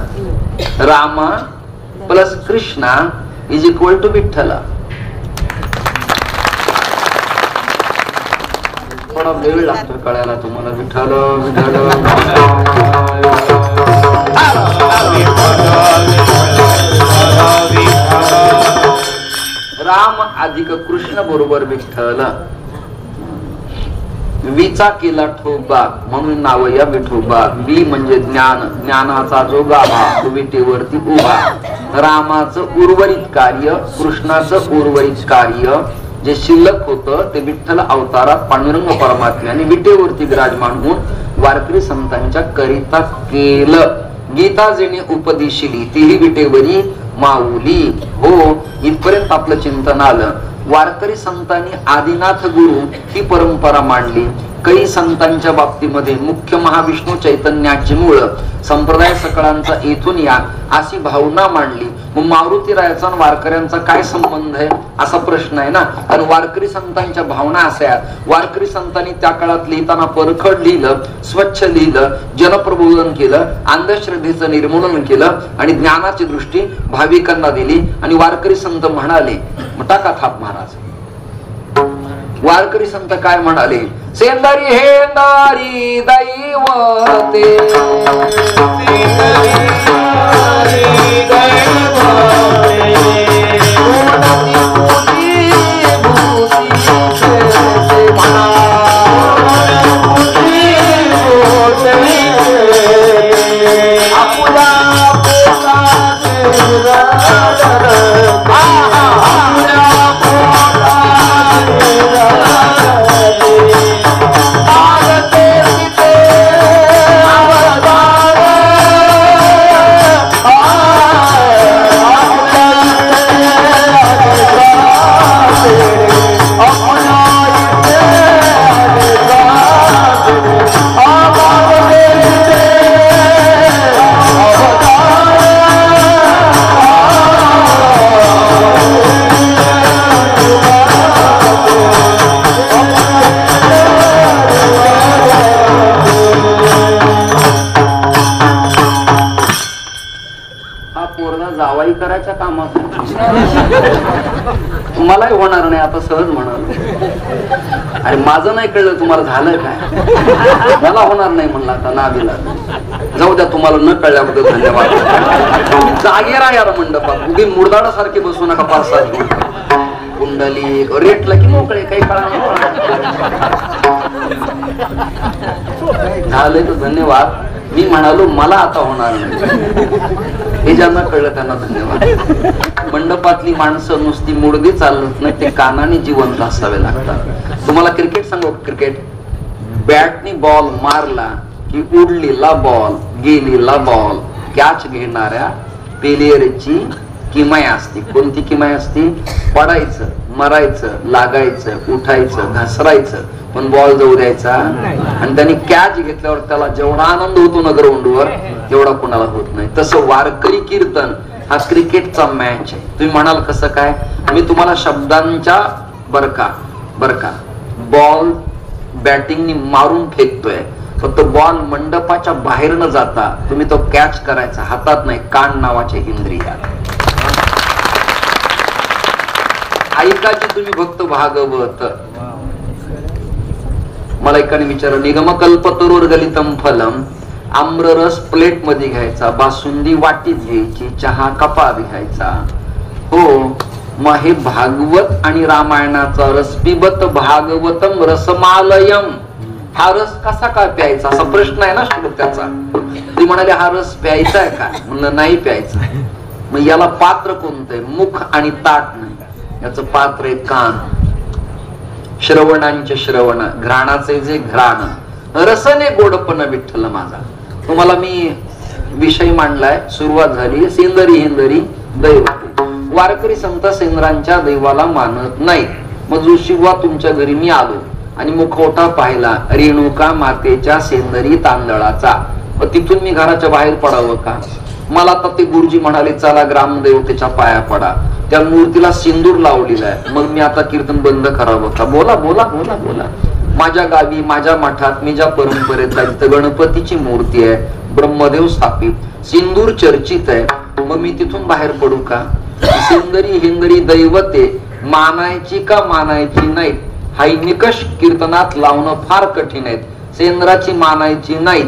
Rama plus Krishna is equal to Vitthala. थोडा वेळ लागतो कळायला तुम्हाला. विठ्ठल राम अधिक कृष्ण बरोबर विठ्ठल. विचा केला ठोबा म्हणून नाव या विठोबा. वी म्हणजे ज्ञान, ज्ञानाचा जो गाभा विटेवरती उभा. रामाचं उर्वरित कार्य, कृष्णाचं उर्वरित कार्य जे शिल्लक होतं ते विठ्ठल अवतारात पांडुरंग परमात्म्याने विटेवरती विराजमान होऊन वारकरी संतांच्या करिता केलं. गीता जेणे उपदेशिली तीही विटेवरी माऊली. हो, इथपर्यंत आपलं चिंतन आलं. वारकरी संतांनी आदिनाथ गुरु ही परंपरा मांडली. काही संतांच्या बाबतीमध्ये मुख्य महाविष्णू चैतन्याची मूळ संप्रदाय सकळांचा येथून या अशी भावना मांडली. मग मारुती रायाचा आणि वारकऱ्यांचा काय संबंध आहे असा प्रश्न आहे ना. आणि वारकरी संतांच्या भावना अशा आहेत. वारकरी संतांनी त्या काळात लिहिताना परखड लिहिलं, स्वच्छ लिहिलं, जनप्रबोधन केलं, अंधश्रद्धेचं निर्मूलन केलं आणि ज्ञानाची दृष्टी भाविकांना दिली. आणि वारकरी संत म्हणाले, टाका थाप महाराज. वारकरी संत काय म्हणाले? सेंदारी हेंदारी दैवते करायच्या कामात तुम्हालाही होणार नाही आता सहज म्हणाल. आणि माझं नाही कळलं तुम्हाला झालंय काय, मला होणार नाही म्हणला आता नादीला. जाऊ द्या, तुम्हाला न कळल्याबद्दल धन्यवाद. जागे राहा यार मंडपात, उभी मुरदाडासारखे बसू नका. 5-7 कुंडली रेटला की मोकळे काही कळा झालंय तर धन्यवाद. मी म्हणालो मला आता होणार नाही, हे ज्यांना कळलं त्यांना धन्यवाद. मंडपातली माणसं नुसती मुडदी चालत नाही, ते कानाने जिवंत असावे लागतात. तुम्हाला क्रिकेट सांगू, क्रिकेट बॅटनी बॉल मारला की उडलेला बॉल गेलेला बॉल कॅच घेणाऱ्या प्लेयरची किमया असते. कोणती किमया असते? पडायचं, मरायचं, लागायचं, उठायचं, घसरायचं, पण बॉल जाऊ द्यायचा. आणि त्यांनी कॅच घेतल्यावर त्याला जेवढा आनंद होतो ना ग्राउंडवर तेवढा कोणाला होत नाही. तसं वारकरी कीर्तन हा क्रिकेटचा मॅच आहे. तुम्ही म्हणाल कसं काय? मी तुम्हाला शब्दांच्या बरका बॉल बॅटिंगनी मारून फेकतोय, फक्त बॉल मंडपाच्या बाहेर न जाता तुम्ही तो कॅच करायचा हातात नाही, कान नावाचे इंद्रियात. ऐकायची तुम्ही भक्त भागवत. मला एकाने विचारलं, निगमकल्पतरोर गलितम फलम, आम्ररस प्लेट मध्ये घ्यायचा, बासुंदी वाटीत घ्यायची, चहा कपात घ्यायचा. हो, मग हे भागवत आणि रामायणाचा रस पिबत भागवतम रसमालयम. हा रस कसा काय प्यायचा असा प्रश्न आहे ना श्रोत्याचा. ती म्हणाले हा रस प्यायचा आहे का? म्हणलं नाही प्यायचा. मग याला पात्र कोणतं आहे? मुख आणि ताट नाही, याचं पात्र आहे कान. श्रवणांचे श्रवण, घ्राणाचे जे घ्राण, रसने गोडपण विठ्ठल माझा. तुम्हाला मी विषय मांडलाय, सुरुवात झाली. सेंदरी हिंदरी दैव. वारकरी संत सेंद्रांच्या दैवाला मानत नाही. मग जो शिवा तुमच्या घरी मी आलो आणि मुखवटा पाहिला रेणुका मातेच्या सेंदरी तांदळाचा, मग तिथून मी घराच्या बाहेर पडावं का? मला तर ते गुरुजी म्हणाले चला ग्रामदेवतेच्या पाया पडा, त्या मूर्तीला सिंदूर लावलेला आहे, मग मी आता कीर्तन बंद करावं का? बोला बोला बोला बोला. माझ्या गावी माझ्या मठात मी ज्या परंपरेत तिथं गणपतीची मूर्ती आहे, ब्रह्मदेव स्थापित, सिंदूर चर्चित आहे, मग मी तिथून बाहेर पडू का? सेंदरी हिंदरी दैवते मानायची का मानायची नाही हा निकष कीर्तनात लावणं फार कठीण आहे. सेंद्राची मानायची नाही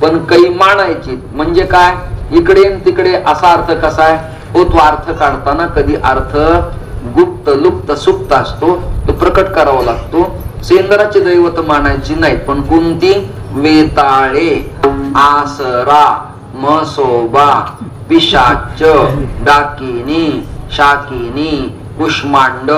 पण काही मानायची. म्हणजे काय? इकडे तिकडे असा अर्थ कसा आहे हो? तो अर्थ काढताना कधी अर्थ गुप्त लुप्त सुप्त असतो, तो प्रकट करावा लागतो. सेंद्राची दैवत मानायची नाही पण कोणती? वेताळे, आसरा, म्हसोबा, पिशाच, डाकिनी, शाकिनी, कुष्मांड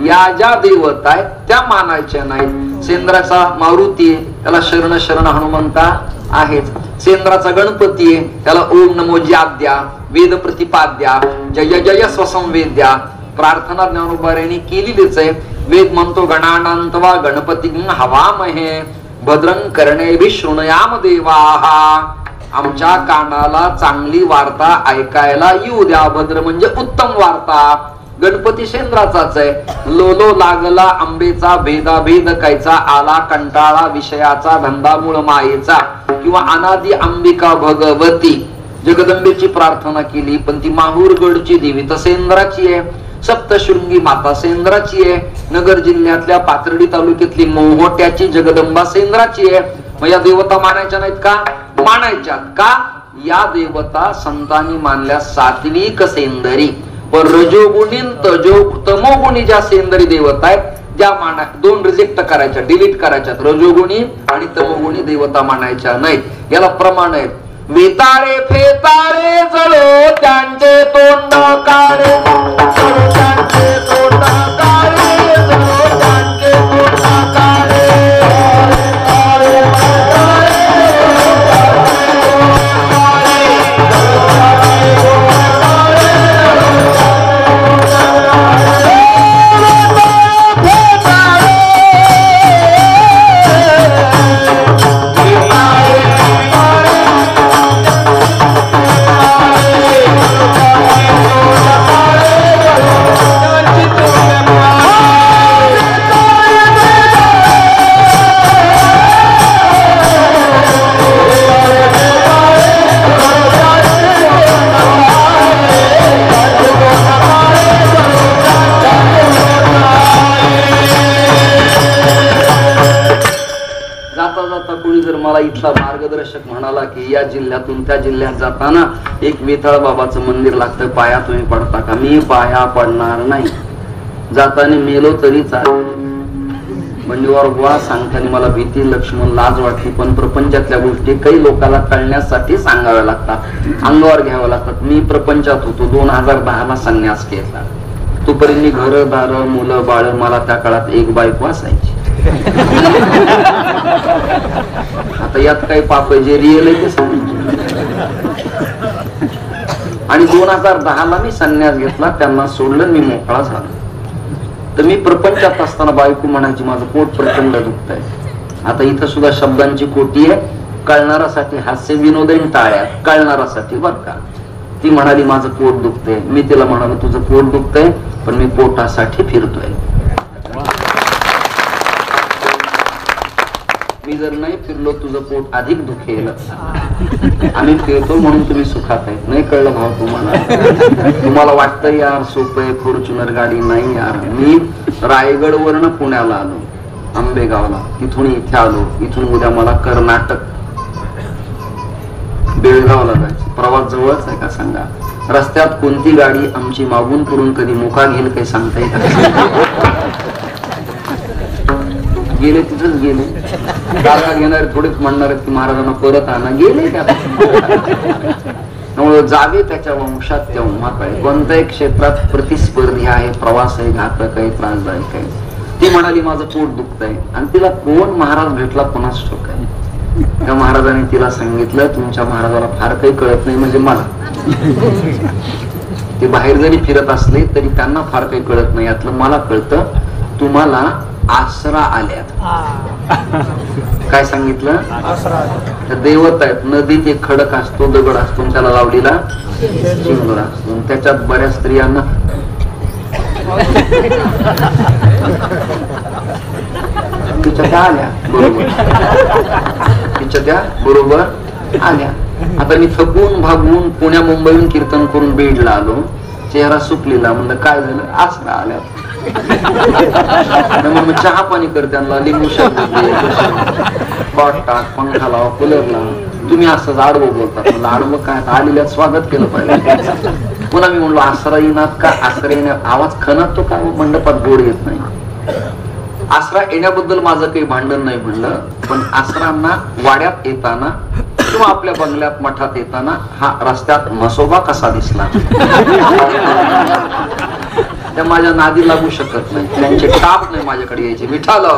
या ज्या देवता आहेत त्या मानायच्या नाहीत. सेंद्राचा मारुती, त्याला शरण शरण हनुमंता आहेच. सेंद्राचा गणपती आहे, त्याला ओम नमो ज्याद्या, वेद प्रतिपाद्या, जय जय स्वसंवेद्या प्रार्थना ज्ञानोबाऱ्यांनी केलेलीच आहे. वेद म्हणतो गणानांतवा गणपती हवामहे भद्रं कर्णेभिः शृणुयाम देवाः. आमच्या कानाला चांगली वार्ता ऐकायला येऊ द्या. भद्र म्हणजे उत्तम वार्ता. गणपती सेंद्राचाच आहे. लोलो लागला आंबेचा भेदाभेद कैचा, आला कंटाळा विषयाचा धंदा मूळ मायेचा. किंवा अनादी अंबिका भगवती जगदंबेची प्रार्थना केली, पण ती माहूरगडची देवी तर सेंद्राची आहे. सप्तशृंगी माता सेंद्राची आहे. नगर जिल्ह्यातल्या पाथर्डी तालुक्यातली मोहोट्याची जगदंबा सेंद्राची आहे. मग या देवता मानायच्या नाहीत का? मानायच्यात. का? या देवता संतांनी मानल्या सात्विक सेंदरी. पण रजोगुणी तमोगुणी ज्या सेंदरी देवता आहेत त्या माना, दोन रिजेक्ट करायच्या, डिलीट करायच्या. रजोगुणी आणि तमोगुणी देवता मानायच्या नाहीत. याला प्रमाण आहेत. वेताळे फेताळे जळो त्यांचे तोंड काळे, त्यांचे तोंड काळे, जळो त्यांचे तोंड काळे. इथला मार्गदर्शक म्हणाला की या जिल्ह्यातून त्या जिल्ह्यात जाताना एक वेताळ बाबाचं मंदिर लागतं, पाया तुम्ही पडता का? मी पाया पडणार नाही. जाताना मेलो तरी चालेल. बंडीवर गोळा सांगताना मला भीती, लक्ष्मण, लाज वाटली. पण प्रपंचातल्या गोष्टी काही लोकांना कळण्यासाठी सांगाव्या लागतात, अंगावर घ्याव्या लागतात. मी प्रपंचात होतो. 2010ला संन्यास केला. तोपर्यंत घरदार, मुलं बाळ, मला त्या काळात एक बायको असायची. आता यात काही पाप जे रिअल आहे ते सांग. आणि 2010ला मी संन्यास घेतला, त्यांना सोडलं, मी मोकळा झालो. तर मी प्रपंचात असताना बायको म्हणायची माझं पोट प्रचंड दुखत आहे. आता इथं सुद्धा शब्दांची कोटी आहे. कळणारासाठी हास्य विनोद टाळ्या, कळणारासाठी बर का. ती म्हणाली माझं पोट दुखतंय. मी तिला म्हणालो तुझं पोट दुखतंय पण मी पोटासाठी फिरतोय. मी जर नाही फिरलो तुझं पोट अधिक दुखेल. आम्ही फिरतो म्हणून तुम्ही सुखात आहे. नाही कळलं भाऊ तुम्हाला? तुम्हाला वाटतं यार सोपं फॉर्च्युनर गाडी नाही यार. मी रायगड वरनं पुण्याला आलो, आंबेगावला, तिथून इथे आलो. इथून उद्या मला कर्नाटक बेळगावला जायचं. प्रवास जवळच आहे का सांगा? रस्त्यात कोणती गाडी आमची मागून पुढून कधी मुका घेईल काही सांगता येत? गेले तिथंच गेले. जागा घेणारे थोडेच म्हणणार की महाराजांना परत आणा. गेले त्यामुळे जावे त्याच्या वंशात त्या उन्हाकडे. कोणत्याही क्षेत्रात प्रतिस्पर्धी आहे, प्रवास आहे, घातक आहे, त्रासदायक आहे. ती म्हणाली माझं पोट दुखतंय. आणि तिला कोण महाराज भेटला कोणाच ठाऊक आहे. त्या महाराजांनी तिला सांगितलं तुमच्या महाराजाला फार काही कळत नाही. म्हणजे मला ते बाहेर जरी फिरत असले तरी त्यांना फार काही कळत नाही. यातलं मला कळतं. तुम्हाला आसरा आल्यात. काय सांगितलं? देवत आहेत. नदीत एक खडक असतो, दगड असतो, त्याला लावलेला चिंगळा असतो. त्याच्यात बऱ्याच स्त्रियांना तिच्या त्या आल्या बरोबर, तिच्या त्या बरोबर आल्या. आता मी थकून भागून पुण्या मुंबईहून कीर्तन करून बीडला आलो. चेहरा सुकलेला. म्हणलं काय झालं? आसरा आल्या. मग चहा पाणी कर, त्यांना लिंबू कॉट टाक, पंखा लावा, कूलर लावा. तुम्ही असंच आडवं बोलतात. म्हणलं आडवं काय? आलेल्यात स्वागत केलं पाहिजे. पुन्हा मी म्हणलो आसरा येणार का? आसरा येण्यात आवाज खणत तो का? मंडपात गोड येत नाही. आसरा येण्याबद्दल माझं काही भांडण नाही म्हणलं. पण आसरांना वाड्यात येताना किंवा आपल्या बंगल्यात मठात येताना हा रस्त्यात म्हसोबा कसा दिसला त्या माझ्या नादी लागू शकत नाही. त्यांचे टाप नाही माझ्याकडे यायचे. विठाला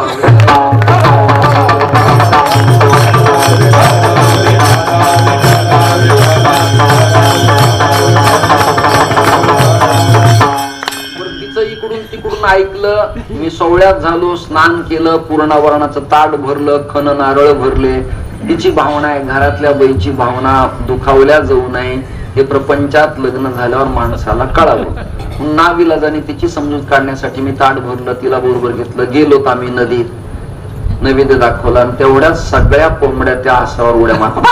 इकडून तिकडून ऐकलं, मी सोहळ्यात झालो, स्नान केलं, पूर्णावरणाचं ताट भरलं, खण नारळ भरले. तिची भावना आहे, घरातल्या बाईची भावना दुखावल्या जाऊ नये हे प्रपंचात लग्न झाल्यावर माणसाला कळावं. नाविलाजाने तिची समजूत काढण्यासाठी मी ताट भरलं, तिला बरोबर घेतलं, गेलो आम्ही नदीत, नैवेद्य दाखवला आणि तेवढ्या सगळ्या कोंबड्या त्या आसावर उड्या मारतात.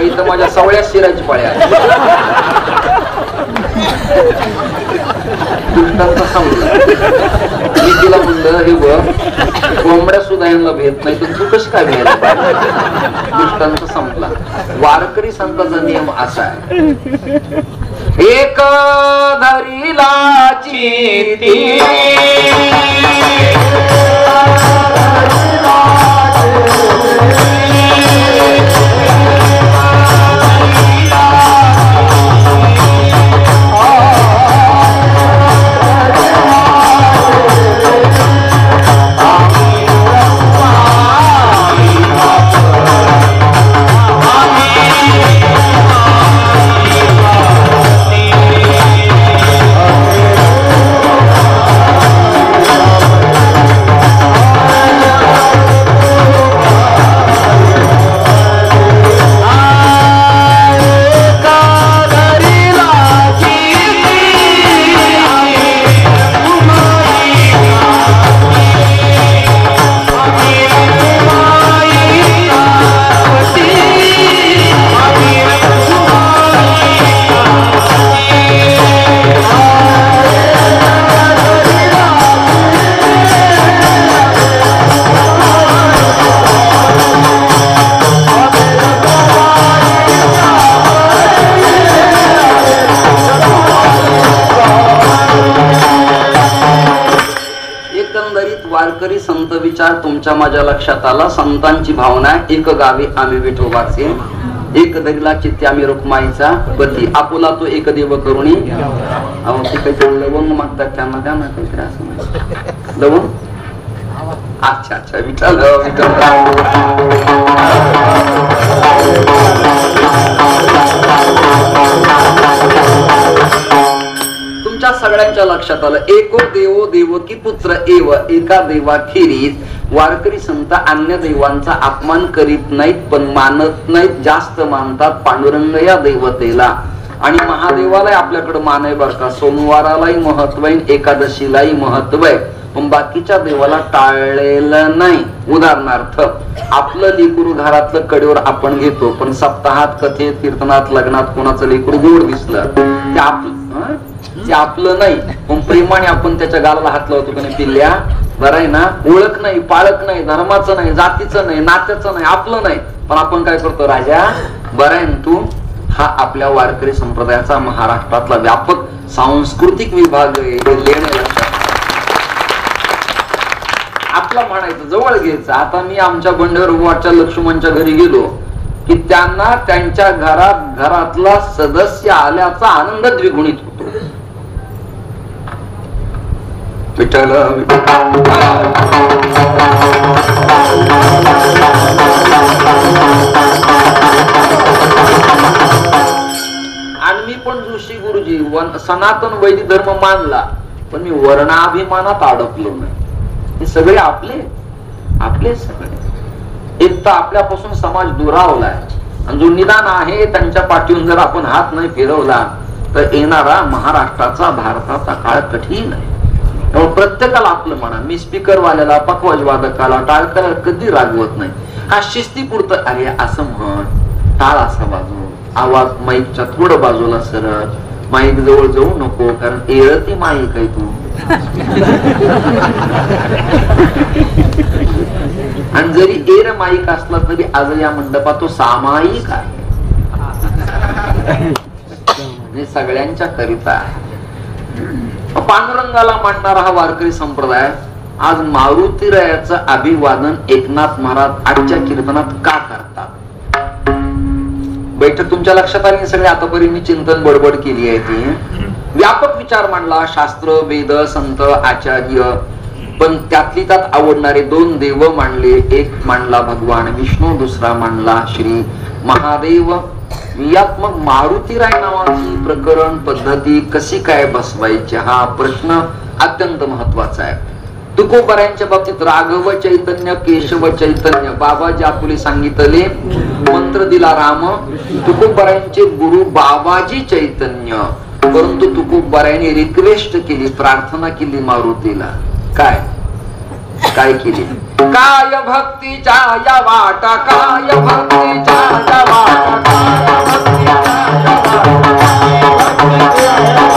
इथं माझ्या सवळ्या शिराची पाळ्या दुष्टांचा समजला. मी तिला म्हणलं, हे बघ कोंबड्या सुद्धा यांना भेट नाही तर तू कशी काय भेट? दुष्टांचा संपला. वारकरी संतांचा नियम असा आहे, एक धरीला चिती वारकरी संत विचार तुमच्या माझ्या लक्षात आला. संतांची भावना आहे, एक गावी आम्ही विठोबाचे, एक दरीला चित्ते आम्ही रुक्माईचा पती, आपुला तो एक देव करुणी. अहो ते काही लवंग मागतात त्यांना द्या ना काहीतरी असं लवंग. अच्छा अच्छा विठ्ठल तुमच्या सगळ्यांच्या लक्षात आलं. एको देवो देवकी पुत्र एव, एका देवाखेरीज वारकरी संत अन्य देवांचा अपमान करीत नाहीत, पण मानत नाहीत, जास्त मानतात पांडुरंग या देवतेला. आणि महादेवाला आपल्याकडे मान आहे बरं का, सोमवारालाही महत्व आहे, एकादशीलाही महत्व आहे, पण बाकीच्या देवाला टाळलेलं नाही. उदाहरणार्थ आपलं लेकरू घरातलं कडेवर आपण घेतो, पण सप्ताहात कथेत कीर्तनात लग्नात कोणाचं लेकरू गोड दिसलं ते आपलं नाही, पण प्रेमाने आपण त्याच्या गालाला हात लावतो की नाही, पिल्ल्या बरं आहे ना, ओळख नाही, पाळख नाही, धर्माचं नाही, जातीचं नाही, नात्याचं नाही, आपलं नाही, पण आपण काय करतो, राजा बरं आहे तू. हा आपल्या वारकरी संप्रदायाचा महाराष्ट्रातला व्यापक सांस्कृतिक विभाग आहे. आपला म्हणायचं, जवळ घ्यायचं. आता मी आमच्या बंडरवाडच्या लक्ष्मणच्या घरी गेलो की त्यांना त्यांच्या घरातला सदस्य आल्याचा आनंद द्विगुणित होतो. विठ्ठल आणि मी पण जोशी गुरुजी सनातन वैदिक धर्म मानला, पण मी वर्णाभिमानात अडकलो नाही. हे सगळे आपले सगळे. एक तर आपल्यापासून समाज दुरावलाय, आणि जो निदान आहे त्यांच्या पाठीवरून जर आपण हात नाही फिरवला तर येणारा महाराष्ट्राचा भारताचा काळ कठीण आहे. प्रत्येकाला आपलं म्हणा. मी स्पीकर वाल्याला, पखवाज वादकाला, टाळकऱ्याला कधी रागवत नाही. हा शिस्तीपुरतं, अरे असं म्हण, टाळ असा बाजू, आवाज माईकच्या थोडं बाजूला सरळ, माईक जवळ जाऊ नको, कारण एळती माईक आहे तू. आणि जरी एर माईक असला तरी आज या मंडपात तो सामायिक आहे, सगळ्यांच्या करिता आहे. पांडुरंगाला मानणारा हा वारकरी संप्रदाय आज मारुतीरायाचं अभिवादन एकनाथ महाराज आजच्या कीर्तनात का करतात? बैठक तुमच्या लक्षात आली सगळे. आतापर्यंत मी चिंतन बडबड केली आहे ती व्यापक विचार मांडला. शास्त्र, वेद, संत, आचार्य पण त्यातली त्यात आवडणारे दोन देव मांडले. एक मांडला भगवान विष्णू, दुसरा मांडला श्री महादेव. यात मग मारुतीराय नावाची प्रकरण पद्धती कशी काय बसवायची हा प्रश्न अत्यंत महत्वाचा आहे. तुकोबारायांच्या बाबतीत राघव चैतन्य, केशव चैतन्य, बाबाजी आपुले सांगितले मंत्र दिला राम. तुकोबारायांचे गुरु बाबाजी चैतन्य. परंतु तुकोबारायांनी रिक्वेस्ट केली, प्रार्थना केली मारुतीला. काय काय केली? काय भक्तीच्या या वाटा, काय भक्तीच्या या वाटा, काय भक्तीच्या या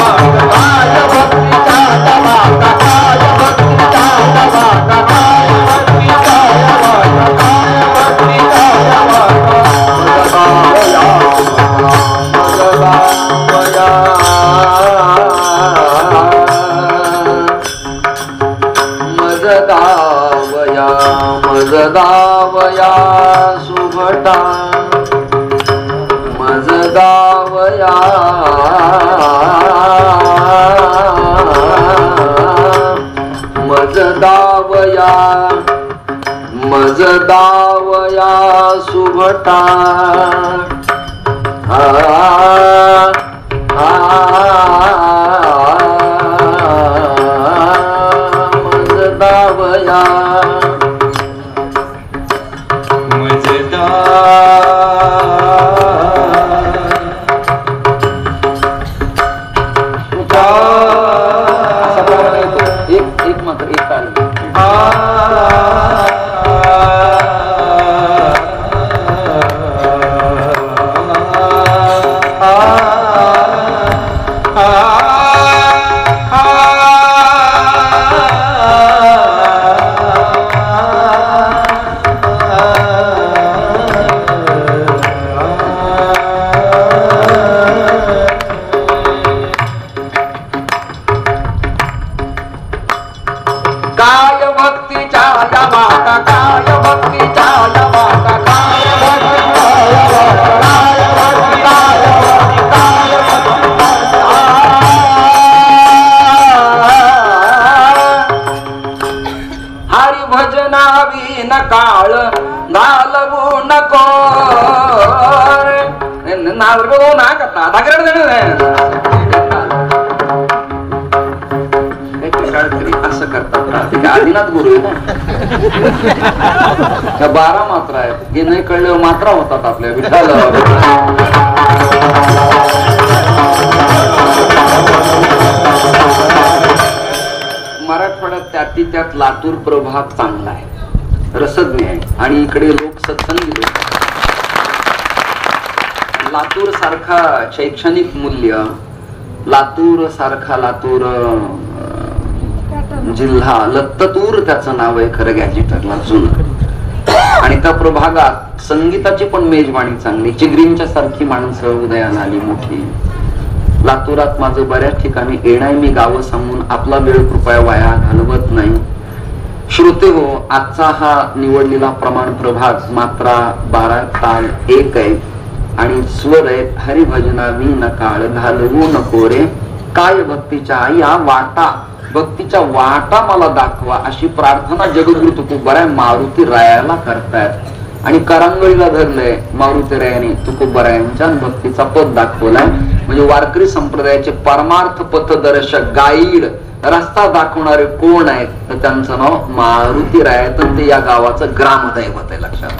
वाटा, काय भक्तीच्या या वाटा, काय भक्तीच्या या वाटा, काय भक्तीच्या या वाटा, काय भक्तीच्या या वाटा. मजदावया मजदावया सुभटा, मजदावया मजदावया मजदावया सुभटा. मजदावया एक मात्र एक ताल. काळ घालवू नको नालगो ना करता असं करतात. आदिनाथ गुरु आहे ना, 12 मात्रा आहेत. हे नाही कळलं मात्रा होतात आपल्या विठ्ठल. मराठवाड्यात त्यात लातूर प्रभाग चांगला आहे, रसज्ञ आहे आणि इकडे लोक सत्संगी लोक. लातूर सारखा शैक्षणिक मूल्य, लातूर सारखा लातूर जिल्हा, लत्ततूर त्याचं नाव आहे खरं गॅजेटरला जुनं. आणि त्या प्रभागात संगीताची पण मेजवानी चांगली, चिगरींच्या सारखी माणसं उदयाला आली मोठी. लातूरात माझं बऱ्याच ठिकाणी येणं, मी गावं सांगून आपला वेळ कृपया वाया घालवत नाही. श्रोते हो, आजचा हा निवडलेला प्रमाण प्रभाग मात्रा 12 ताल 1 आहे आणि स्वर आहेत हरिभजना विन काळ घालवू नको रे. काय भक्तीच्या या वाटा, भक्तीच्या वाटा मला दाखवा अशी प्रार्थना जगद्गुरु तुकोबाराय मारुती रायाला करतायत. आणि करांगळीला धरलंय मारुती रायाने तुकोबारायांच्या भक्तीचा पद दाखवलाय. म्हणजे वारकरी संप्रदायाचे परमार्थ पथदर्शक, गाईड, रस्ता दाखवणारे कोण आहेत तर त्यांचं नाव मारुती राय. तर ते या गावाचं ग्रामदैवत आहे, लक्षात.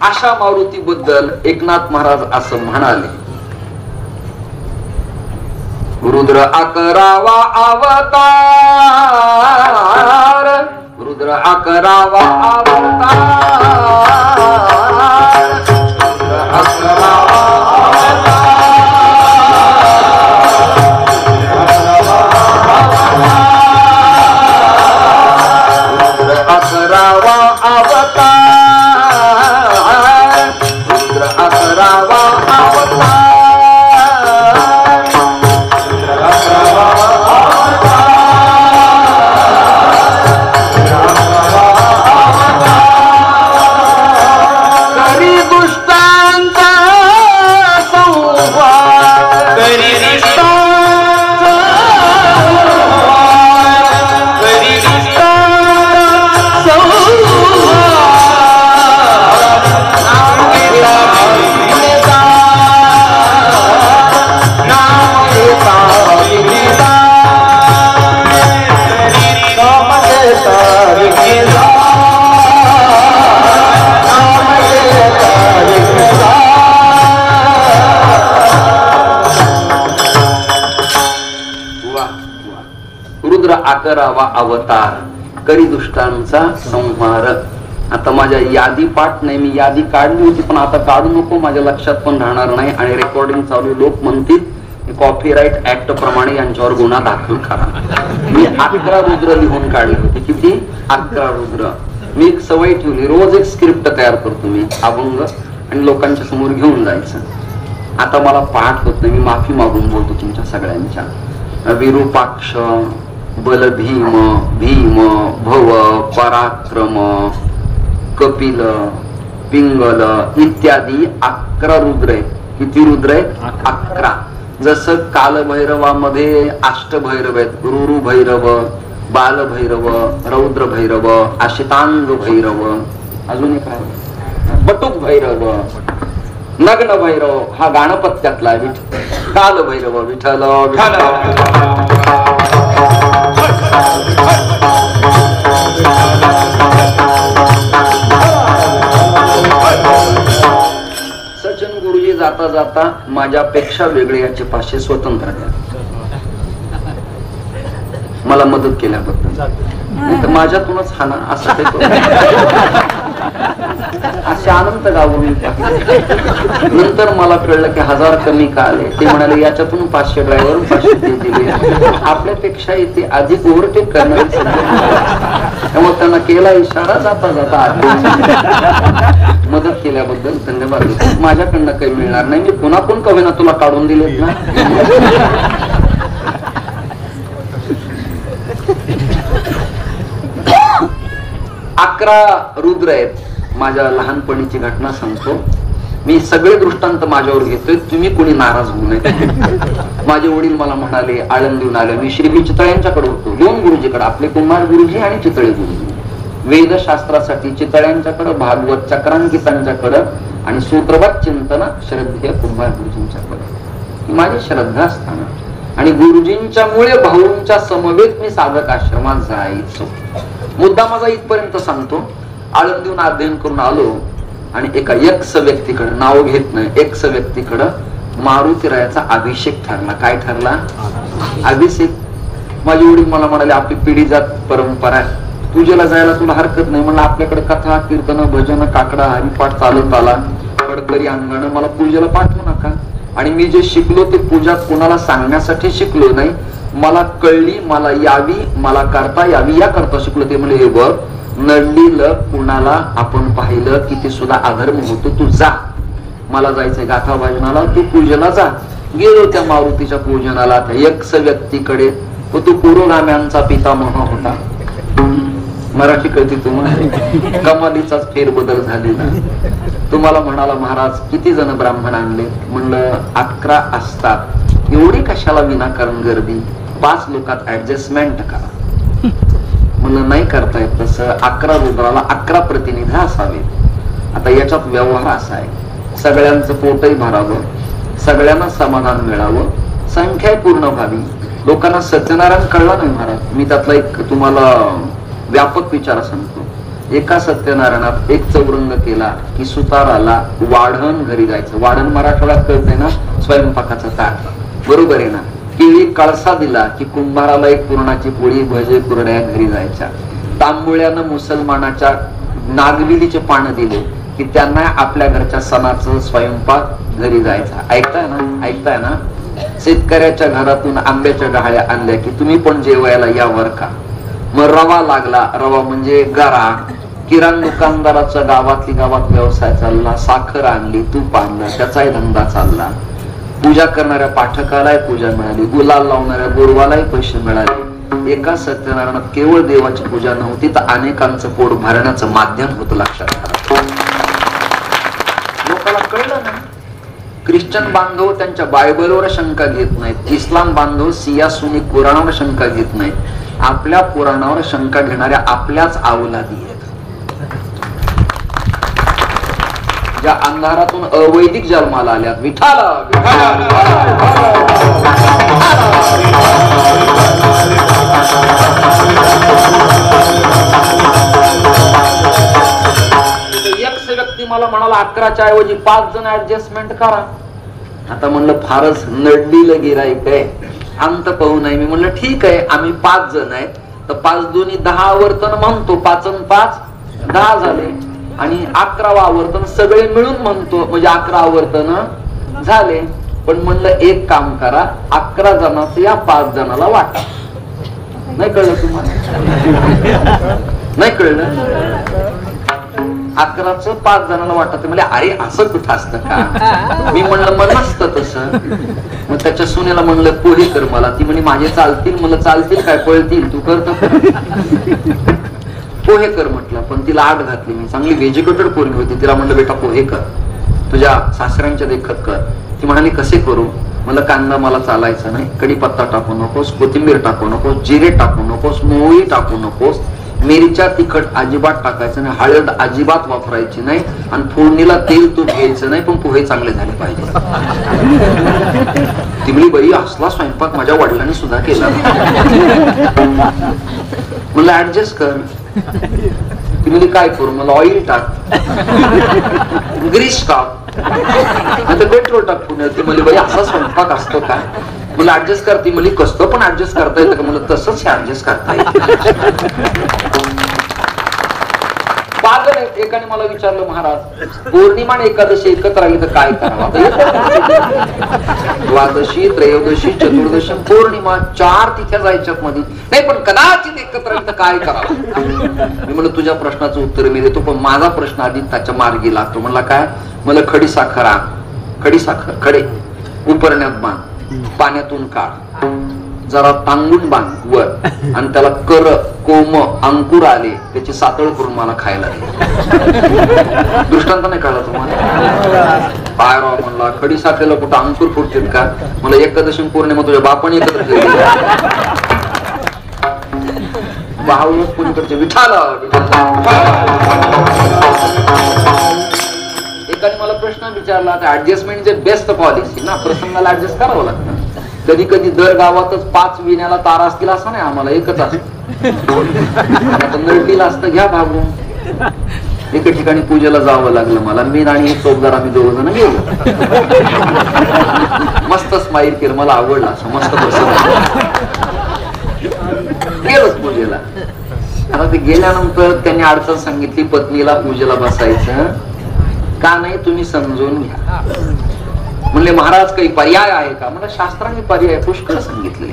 अशा मारुती बद्दल एकनाथ महाराज असं म्हणाले, रुद्र 11वा अवतार, रुद्र 11वा अवतार, रुद्र 11वा 11वा अवतार, करी दुष्टांचा संहार. आता माझ्या यादी पाठ नाही, मी यादी काढली होती पण आता काढू नको, माझ्या लक्षात पण राहणार नाही आणि रेकॉर्डिंग चालू, लोक म्हणतील कॉपीराईट ऍक्ट प्रमाणे यांच्यावर गुन्हा दाखल करा. मी 11 रुद्र लिहून काढले होते. किती? 11 रुद्र. मी एक सवय ठेवली, रोज एक स्क्रिप्ट तयार करतो मी अभंग आणि लोकांच्या समोर घेऊन जायचं. आता मला पाठ होत नाही, मी माफी मागून बोलतो तुमच्या सगळ्यांच्या. विरूपाक्ष, बलभीम, भीम, भव, पराक्रम, कपिल, पिंगल इत्यादी 11 रुद्र आहेत. किती रुद्र आहेत? 11. जसं कालभैरवामध्ये अष्टभैरव आहेत, रुरु भैरव, बालभैरव, रौद्र भैरव, आशितांग भैरव, अजून एक आहे बटुक भैरव, नग्न भैरव, हा गाणपत्यातला काल भैरव, विठ्ठल सचिन गुरुजी जाता जाता माझ्यापेक्षा वेगळे याचे 500 स्वतंत्र द्या, मला मदत केल्याबद्दल. नाही तर माझ्यातूनच हा ना असं असे आनंद गावून. नंतर मला कळलं की 1000 कमी का आले. ते म्हणाले याच्यातून 500 ड्रायव्हर 500 ते दिले, आपल्यापेक्षा इथे अधिक ओव्हरटेक करणारे. त्यामुळे त्यांना केला इशारा, जाता जाता मदत केल्याबद्दल धन्यवाद. माझ्याकडनं काही मिळणार नाही, मी पुन्हा पण कवे ना तुला काढून दिलेत ना. 11 रुद्र आहेत. माझ्या लहानपणीची घटना सांगतो. मी सगळे दृष्टांत माझ्यावर घेतोय, तुम्ही कोणी नाराज होऊ नये. माझे वडील मला म्हणाले, आळंदीहून आले, मी श्री चितळ्यांच्याकडे होतो, 2 गुरुजीकडे, आपले कुमार गुरुजी आणि चितळे गुरुजी. वेदशास्त्रासाठी चितळ्यांच्याकडे, भागवत चक्रांकितांच्याकडे आणि सूत्रबद्ध चिंतन श्रद्धेय कुमार गुरुजींच्याकडे. माझी श्रद्धास्थान आणि गुरुजींच्या मुळे भाऊंच्या समवेत मी साधक आश्रमात जायचो. मुद्दा माझा इथपर्यंत सांगतो. आळंदीहून अध्ययन करून आलो आणि एका एक्स व्यक्तीकडे, नाव घेत नाही, एक्स व्यक्तीकडे मारुतीरायाचा अभिषेक ठरला. काय ठरला? अभिषेक. माझे वडील मला म्हणाले, आपली पिढी जात परंपरा आहे, पूजेला जायला तुला हरकत नाही. म्हणलं आपल्याकडे कथा, कीर्तन, भजन, काकडा, हरिपाठ चालत आला, कडकरी अंगण, मला पूजेला पाठवू नका. आणि मी जे शिकलो ते पूजा कोणाला सांगण्यासाठी शिकलो नाही, मला कळली, मला यावी, मला करता यावी या करता शिकलो. ते म्हणजे हे बघ, नडलीलं कुणाला आपण पाहिलं की ते सुद्धा अधर्म होतो, तू जा. मला जायचंय गाथा भजनाला, तू पूजेला जा. गेलो त्या मारुतीच्या पूजनाला, त्या एक्स व्यक्तीकडे. तो पुरोगाम्यांचा पितामह होता. मराठी कळती तुम्हाला? कमालीचाच फेरबदल झालेला. तुम्हाला म्हणाला, महाराज किती जण ब्राह्मण आणले? म्हणलं 11 असतात, एवढी कशाला विनाकारण गर्दी, 5 लोकात ऍडजस्टमेंट करा. म्हणलं नाही करता येत तसं. 11 रुद्राला 11 प्रतिनिधी असावे. आता याच्यात व्यवहार असा आहे, सगळ्यांचं पोटही भरावं, सगळ्यांना समाधान मिळावं, संख्या पूर्ण व्हावी. लोकांना सत्यनारायण कळला नाही महाराज. मी त्यातला एक तुम्हाला व्यापक विचार सांगतो. एका सत्यनारायणात एक चौरंग केला की सुताराला वाढण घरी जायचं. वाढण मराठवाड्यात कळतंय ना, स्वयंपाकाचा ताट, बरोबर आहे ना. केळी कळसा दिला की कुंभाराला एक पुरणाची पोळी, भजे, कुरड्या घरी जायच्या. तांबुळ्यानं मुसलमानाच्या नागविलीचे पानं दिले की त्यांना आपल्या घरच्या सणाचं स्वयंपाक घरी जायचा. ऐकताय ना? ऐकताय ना? शेतकऱ्याच्या घरातून आंब्याच्या डहाळ्या आणल्या की तुम्ही पण जेवायला यावर का. मग रवा लागला, रवा म्हणजे गरा. किराणा दुकानदाराचा गावातली गावात व्यवसाय चालला. साखर आणली, तूप आणलं, त्याचाही धंदा चालला. पूजा करणाऱ्या पाठकालाही पूजा मिळाली, गुलाल लावणाऱ्या गुरुवालाही पैसे मिळाले. एका सत्यनारायणात केवळ देवाची पूजा नव्हती, तर अनेकांचं पोट भरण्याचं माध्यम होतं. लक्षात घ्या. लोकांना कळलं ना. ख्रिश्चन बांधव त्यांच्या बायबलवर शंका घेत नाहीत, इस्लाम बांधव सिया सुनी कुराणावर शंका घेत नाहीत. आपल्या पुराणावर शंका घेणाऱ्या आपल्याच अवलादी आहेत, ज्या अंधारातून अवैदिक जन्माला आल्यात. विठाला एक व्यक्ती मला म्हणाला 11च्या ऐवजी 5 जण ऍडजस्टमेंट करा. आता म्हणलं फारच नडलीलं गिराईक आहे अंत पाहू नये. मी म्हणलं ठीक आहे, आम्ही 5 जण आहेत, तर 5 दुनी 10 आवर्तन म्हणतो, 5 आणि 5 10 झाले, आणि 11वा आवर्तन सगळे मिळून म्हणतो, म्हणजे 11 आवर्तन झाले. पण म्हणलं एक काम करा, 11 जणांचं या 5 जणाला वाटा. नाही कळलं तुम्हाला? नाही कळलं? 11चं 5 जणांना वाटत. म्हणजे अरे असं कुठं असतं का? मी म्हणलं मग नसतं तसं. मग त्याच्या सुनेला म्हणलं पोहे कर मला. ती म्हणे माझे चालतील. म्हणलं चालतील काय, पळतील, तू करतो पोहे कर म्हटलं. पण तिला आग घातली मी. चांगली व्हेजिटेटेड पोरगी होती. तिला म्हणलं बेटा पोहे कर, तुझ्या सासऱ्यांच्या देखत कर. ती म्हणाली कसे करू? मला कांदा मला चालायचा नाही, कढीपत्ता टाकू नकोस, कोथिंबीर टाकू नकोस, जिरे टाकू नकोस, मोहरी टाकू नकोस, मिरच्या तिखट अजिबात टाकायचं नाही, हळद अजिबात वापरायची नाही, आणि फोडणीला तेल तूप घ्यायचं नाही, पण पोहे चांगले झाले पाहिजे. ती म्हणली बाई असला स्वयंपाक माझ्या वडिलांनी सुद्धा केला. म्हणलं ऍडजस्ट कर. ती म्हणली काय करू? मला ऑइल टाक, ग्रीस टाक, आता पेट्रोल टाक पुण्यात. ती म्हणली बाई असा स्वयंपाक असतो का? मला ऍडजस्ट करते. म्हणली कसं पण ऍडजस्ट करता येतं का? म्हणलं तसंच ऍडजस्ट करता येतं. पागल आहेत. एकाने मला विचारलं महाराज पौर्णिमा आणि एकादशी एकत्र आली तर काय करावं? द्वादशी, त्रयोदशी, चतुर्दशी, पौर्णिमा 4 तिथ्या जायच्यात मध्ये नाही, पण कदाचित एकत्र आली तर काय करावं? मी म्हणलं तुझ्या प्रश्नाचं उत्तर मी देतो, पण माझा प्रश्न आधी त्याच्या मार्गी लागतो. म्हणला काय? मला खडी साखर आण. खडी साखर खडे उपरण्यात बांध, पाण्यातून काढ, जरा तांगून बांध वर, आणि त्याला कर कोम अंकुर आले त्याची सातळ करून मला खायला दे. दृष्टांत नाही कळला तुम्हाला? काय राव म्हणला, खडी साखरेला कुठं अंकुर फुटतील का? मला एकादशी पौर्णिमा तुझ्या बापाने एकत्र केली. भाऊ कोणीकडचे विठाला. एकाने मला प्रश्न विचारला, ऍडजस्टमेंट जे बेस्ट पॉलिसी ना, प्रसंगाला ऍडजस्ट करावं लागतं. कधी कधी दर गावातच 5 विण्याला तारा असतील असं नाही, आम्हाला एकच असतं. नळडीला असतं घ्या भागून. एका ठिकाणी पूजेला जावं लागलं मला. मी आणि एक चौकदार आम्ही 2 जण गेलो. मस्त स्माईल केलं, मला आवडला असं मस्त गेलोच पूजेला. आता ते गेल्यानंतर त्यांनी अडचण सांगितली, पत्नीला पूजेला बसायचं का नाही तुम्ही समजून घ्या. म्हणले महाराज काही पर्याय आहे का? मला शास्त्राने पर्याय पुष्कळ सांगितले.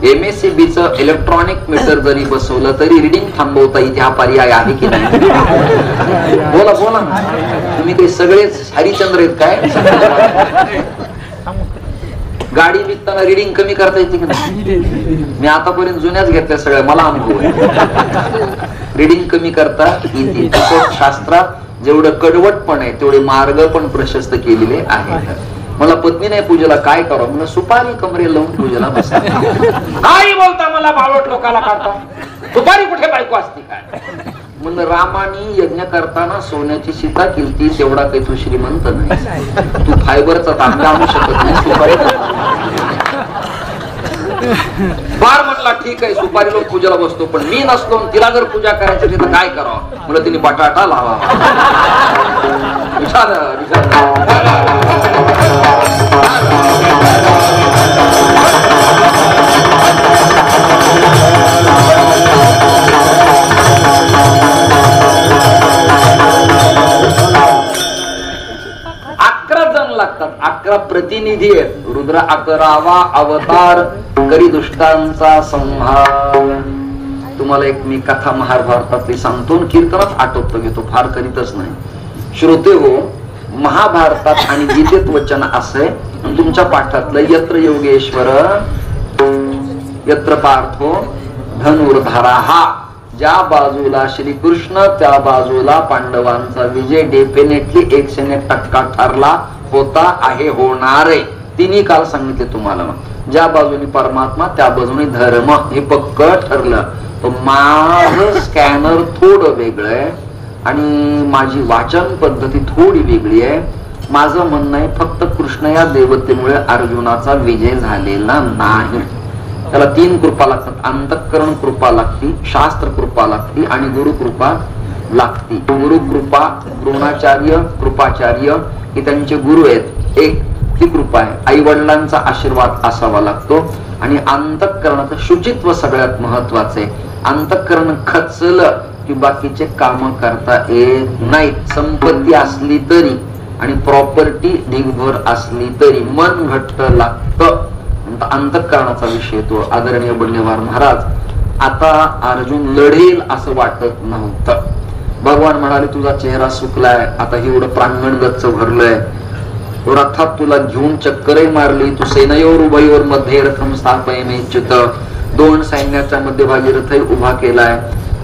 MSCB इलेक्ट्रॉनिक मीटर जरी बसवलं तरी रिडिंग थांबवता येते, हा पर्याय आहे की नाही? बोला बोला ना. तुम्ही काही सगळेच हरिचंद्र आहेत काय? गाडी विकताना रिडिंग कमी करता येते की नाही? मी आतापर्यंत जुन्याच घेतल्या सगळ्या, मला अनुभव आहे. रिडिंग कमी करता येते. शास्त्रात जेवढं कडवटपण आहे तेवढे मार्ग पण प्रशस्त केलेले आहेत. मला पत्नी नाही पूजेला काय करावं? मला सुपारी कमरे लावून पूजेला बसा. काही बोलता मला बावट लोकाला काढता. सुपारी कुठे बायको असती काय? म्हणलं रामानी यज्ञ करताना सोन्याची सीता केलती, तेवढा काही तू श्रीमंत नाही. तू फायबरचा तांबा आणू शकत नाही, सुपारी. बार म्हणला ठीक आहे, सुपारी लोक पूजेला बसतो, पण मी नसलो तिला जर पूजा करायची तर काय करावं? म्हणलं तिने बटाटा लावा. विचार लागतात. 11 प्रतिनिधी आहेत. रुद्र 11वा अवतार करी दुष्टांचा संहार. तुम्हाला एक मी कथा महाभारतातली सांगतो, कीर्तनात आटोपतो घेतो, फार करीतच नाही. श्रोते हो, महाभारतात आणि गीतेत वचन असे, तुमच्या पाठातलं यत्र योगेश्वर यत्र पार्थो धनुर्धरा, हा ज्या बाजूला श्रीकृष्ण त्या बाजूला पांडवांचा विजय डेफिनेटली 101% ठरला होता आहे, होणार आहे. तिन्ही काल सांगितले तुम्हाला. ज्या बाजूने परमात्मा त्या बाजूने धर्म, हे पक्क ठरलं. तर माझं स्कॅनर थोडं वेगळं आहे आणि माझी वाचन पद्धती थोडी वेगळी आहे. माझं म्हणणं आहे फक्त कृष्ण या देवतेमुळे अर्जुनाचा विजय झालेला नाही. त्याला 3 कृपा लागतात. अंतःकरण कृपा लागती, शास्त्र कृपा लागती आणि गुरु कृपा लागती. गुरु कृपा, द्रोणाचार्य कृपाचार्य हे त्यांचे गुरु आहेत. एक ही कृपा आहे. आई वडिलांचा आशीर्वाद असावा लागतो. आणि अंतःकरणाचं शुचित्व सगळ्यात महत्वाचे. अंतःकरण खचलं की बाकीचे काम करता येत नाहीत. संपत्ती असली तरी आणि प्रॉपर्टी ढिगभर असली तरी मन घट्ट लागतं. अंतःकरणाचा विषय तो. आदरणीय बंडेवार महाराज, आता अर्जुन लढेल असं वाटत नव्हतं. भगवान म्हणाले तुझा चेहरा सुकलाय, आता एवढं प्रांगण गच्च भरलंय, रथात तुला घेऊन चक्करही मारली, तू सेनयोर उभयोर मध्ये रथम स्थापयमेच्युत, दोन सैन्याच्या मध्यभागी रथही उभा केलाय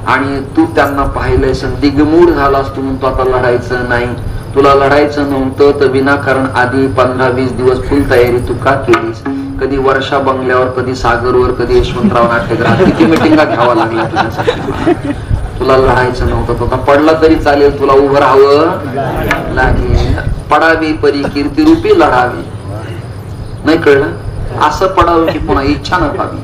आणि तू त्यांना पाहिलंय, दिग्मूढ झालास तू म्हणतो आता लढायचं नाही. तुला लढायचं नव्हतं तर विनाकारण आधी 15-20 दिवस फुल तयारी तू का केलीस? कधी वर्षा बंगल्यावर, कधी सागरवर, कधी यशवंतराव नाट्यगृहात किती मिटिंगा घ्यावा लागल्या तुझ्यासाठी. तुला लढायचं नव्हतं, आता पडला तरी चालेल, तुला उभं राहावं लागेल. पडावी परी कीर्तिरूपी लढावी. नाही कळलं? असं पडावं की पुन्हा इच्छा न पाहावी,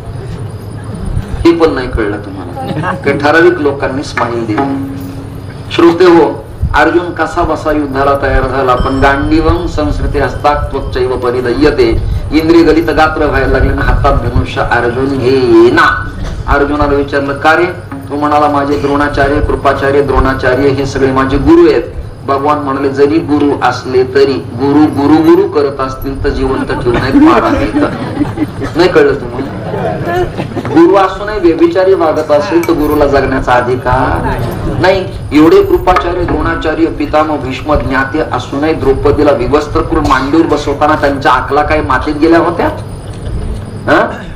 हे पण नाही कळलं तुम्हाला. काही ठराविक लोकांनी स्माईल दिली. श्रोते हो, अर्जुन कसा बसा युद्धाला तयार झाला, पण गांडीवं संस्कृती हस्तात्वचैव परिदय्यते, इंद्रिय गलित गात्र व्हायला लागले ना, हातात धनुष्य अर्जुन घेईना. अर्जुनाला विचारलं का रे? तो म्हणाला माझे द्रोणाचार्य, कृपाचार्य, द्रोणाचार्य हे सगळे माझे गुरु आहेत. भगवान म्हणाले जरी गुरु असले तरी गुरु गुरु गुरु करत असतील तर जिवंत ठेवू नयेत, मारा नयेत. नाही कळलं तुम्हाला? गुरु असूनही व्यभिचारी वागत असेल तर गुरुला जगण्याचा अधिकार नाही. एवढे कृपाचार्य, द्रोणाचार्य, पितामह भीष्म ज्ञाते असूनही द्रौपदीला विवस्त्र करून मांडीवर बसवताना त्यांच्या आकला काही मातीत गेल्या होत्या?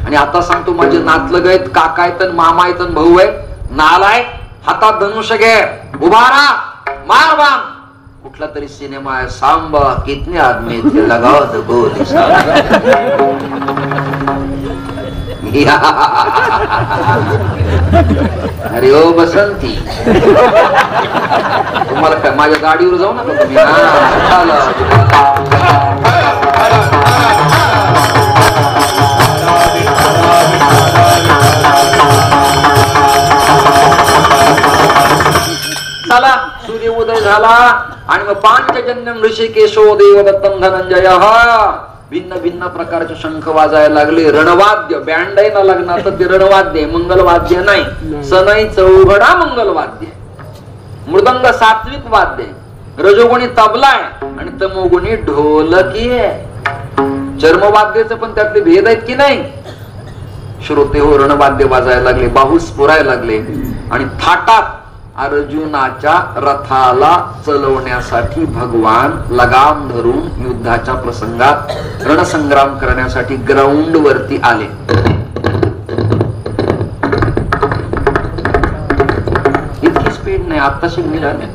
आणि आता सांगतो माझे नातलग आहेत, काका आहेत, मामा आहेत, भाऊ आहेत, नालायक, हातात धनुष्य घे, उभा राहा, मार बाण. कुठला तरी सिनेमा आहे, सांबा कितने आदमी थे लगाओ तो गोली. अरे ओ बसंती, तुम्हाला काय माझ्या गाडीवर जाऊ नका तुम्ही. चला, सूर्य उदय झाला आणि मग पांचजन्यम ऋषिकेशो देवदत्तम धनंजय, भिन्न भिन्न प्रकारचे शंख वाजायला लागले. रणवाद्य, बँड आहे ना लग्नात ते रणवाद्य, मंगलवाद्य नाही. सनई चौघडा मंगलवाद्य, मृदंग सात्विक वाद्य, रजोगुणी तबला आहे आणि तमोगुणी ढोलकी आहे. चर्मवाद्याचे पण त्यातले भेद आहेत की नाही? श्रोते हो, रणवाद्य वाजायला लागले, बाहू स्फुरायला लागले आणि थाटात अर्जुनाच्या रथाला चलवण्यासाठी भगवान लगाम धरून युद्धाच्या प्रसंगात रणसंग्राम करण्यासाठी ग्राउंड वरती आले. इतकी स्पीड नाही, आत्ताशी निघाले.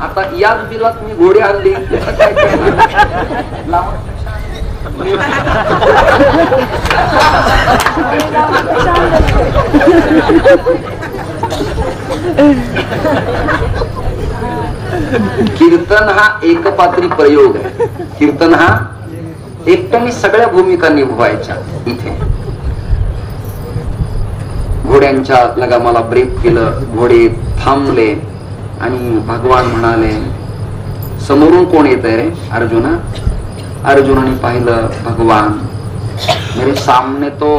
आता याच बिलात मी घोडे आणले, कीर्तन हा एकपात्री प्रयोग आहे. कीर्तन हा एकट्याने सगळ्या भूमिका निभवायच्या. इथे घोड्यांच्या लगामाला ब्रेक केलं, घोडे थांबले आणि भगवान म्हणाले समोरून कोण येत आहे रे अर्जुना? अर्जुनाने पाहिलं, भगवान मेरे सामने तो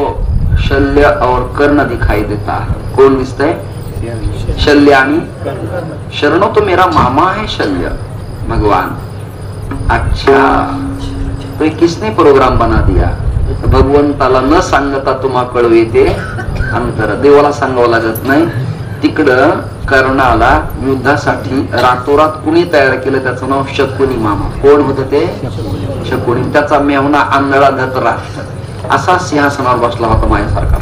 शल्य और कर्ण दिखाई देता. कोण दिसतंय? शल्य आणि शरणो तो मेरा मामा है शल्य. भगवान, अच्छा तो किसने प्रोग्राम बना दिया? भगवंताला न सांगता तुम्हा कळू येते अंतर. देवाला सांगावं लागत नाही. तिकडं कर्णाला युद्धासाठी रातोरात कुणी तयार केलं? त्याचं नाव शकुनी मामा. कोण होत ते? शकुनी. त्याचा मेवना आंधळा धृतराष्ट्र असा सिंहासनावर बसला होता माझ्यासारखा.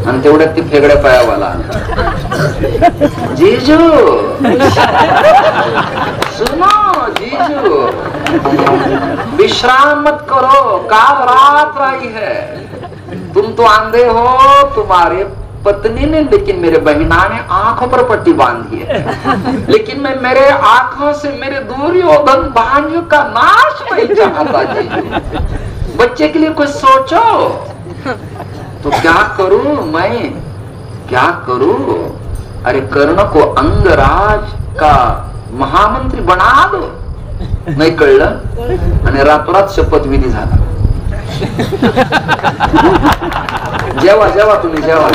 आणि तेवढ्यात ती फेगड्या पायावाला जीजू सुनो, जीजू विश्राम मत करो, काल रात आई है, तुम तो अंधे हो, तुम्हारे पत्नी ने, लेकिन मेरे बहना ने आंखों पर पट्टी बांधी है। लेकिन मैं मेरे आंखों से मेरे दुर्योधन भाइयों का नाश नहीं चाहता जी। बच्चे के लिए कुछ सोचो। तो क्या करूं मैं, क्या करूं? अरे कर्ण को अंगराज का महामंत्री बना दो। नाही कळलं आणि रातोरात शपथविधी झाला। जेवा जेवा तुम्ही जेवा,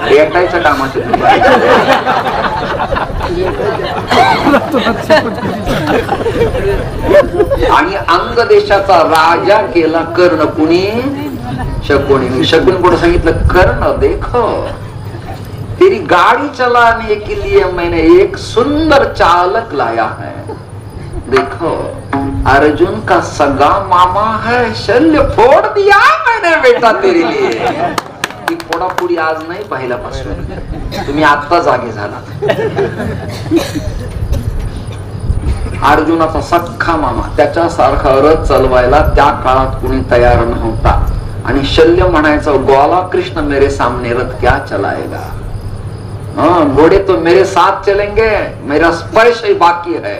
रेटायचं कामाचे आणि अंग देशाचा राजा केला कर्ण। कुणी? शकुनी। शकुनी पुढे सांगितलं, कर्ण देखो तेरी गाड़ी चलाने के लिए मैंने एक सुंदर चालक लाया है। देखो अर्जुन का सगा मामा है, शल्य फोड़ दिया मैंने बेटा तेरे लिए। ती फोडाफोडी आज नाही, पहिल्यापासून तुम्ही आता जागे झाला। अर्जुनाचा सख्खा मामा, त्याच्यासारखा रथ चालवायला त्या काळात कुणी तयार नव्हता। आणि शल्य म्हणायचा, ग्वाला कृष्ण मेरे सामने रथ क्या चलाएगा? घोड़े तो मेरे साथ चलेंगे, मेरा स्पर्श ही बाकी है।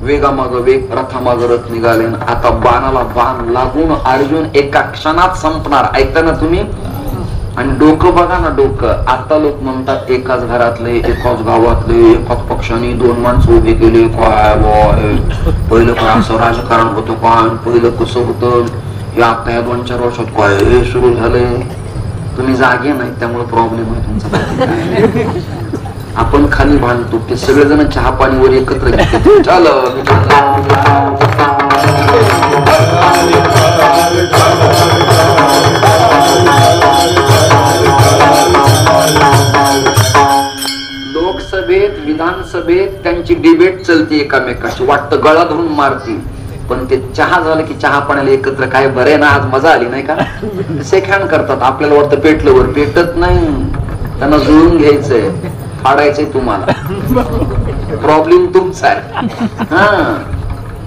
वेगामाग वेग, रथामाग रथ निघाले। आता बाणाला बाण लागून अर्जुन एका क्षणात संपणार। ऐकता ना तुम्ही? आणि डोकं बघा ना, डोकं। आता लोक म्हणतात एकाच घरातले, एकाच गावातले, एकाच पक्षाने दोन माणसं उभे केले। काय पहिलं काय असं राजकारण होतं, काय पहिलं कसं होतं, हे आता या 2-4 वर्षात काय सुरू झाले। तुम्ही जागे नाही त्यामुळे प्रॉब्लेम आहे तुमचा। आपण खाली भांडतो, ते सगळेजण चहा पाणीवर एकत्र घेतात। चलो लोकसभेत विधानसभेत त्यांची डिबेट चलती एकामेकाची, वाटतं गळा धरून मारती। पण ते चहा झालं की चहा पाण्याला एकत्र, काय बरे ना आज मजा आली नाही का? सेखाण करतात। आपल्याला वाटतं पेटलं, वर पेटत नाही, त्यांना जुळून घ्यायचंय, फाडायचंय तुम्हाला। प्रॉब्लेम तुमचा आहे। हा,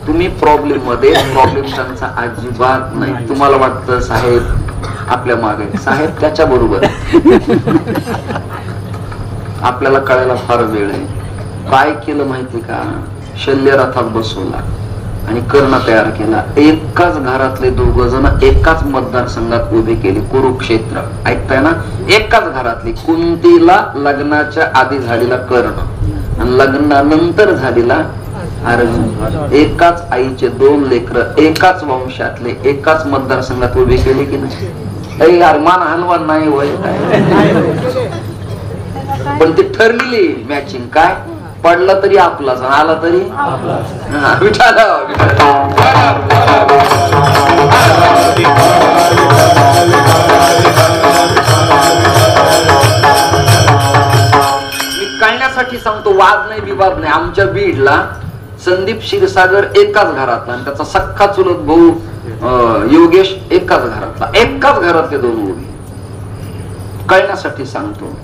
तुम्ही प्रॉब्लेम मध्ये, प्रॉब्लेम त्यांचा अजिबात नाही। तुम्हाला वाटतं साहेब आपल्या मागे, साहेब त्याच्या बरोबर। आपल्याला कळायला फार वेळ आहे। काय केलं माहिती का? शल्य रथात बसवला आणि कर्ण तयार केला। एकाच घरातले 2 जण एकाच मतदारसंघात उभे केले, कुरुक्षेत्र। ऐकताय ना? एकाच घरातली। कुंतीला लग्नाच्या आधी झालेला कर्ण आणि लग्नानंतर झालेला अर्जुन। एकाच आईचे 2 लेकर, एकाच वंशातले, एकाच मतदारसंघात उभे केले की नाही? अरमान हलवान नाही होय काय? पण ते ठरलेली मॅचिंग। काय पडला तरी आपलाच, आला तरी विठाल। मी कळण्यासाठी सांगतो, वाद नाही विवाद नाही। आमच्या बीडला संदीप क्षीरसागर एकाच घरातला आणि त्याचा सख्खा चुलत भाऊ योगेश एकाच घरातला, एकाच घरातले 2 उभे। कळण्यासाठी सांगतो,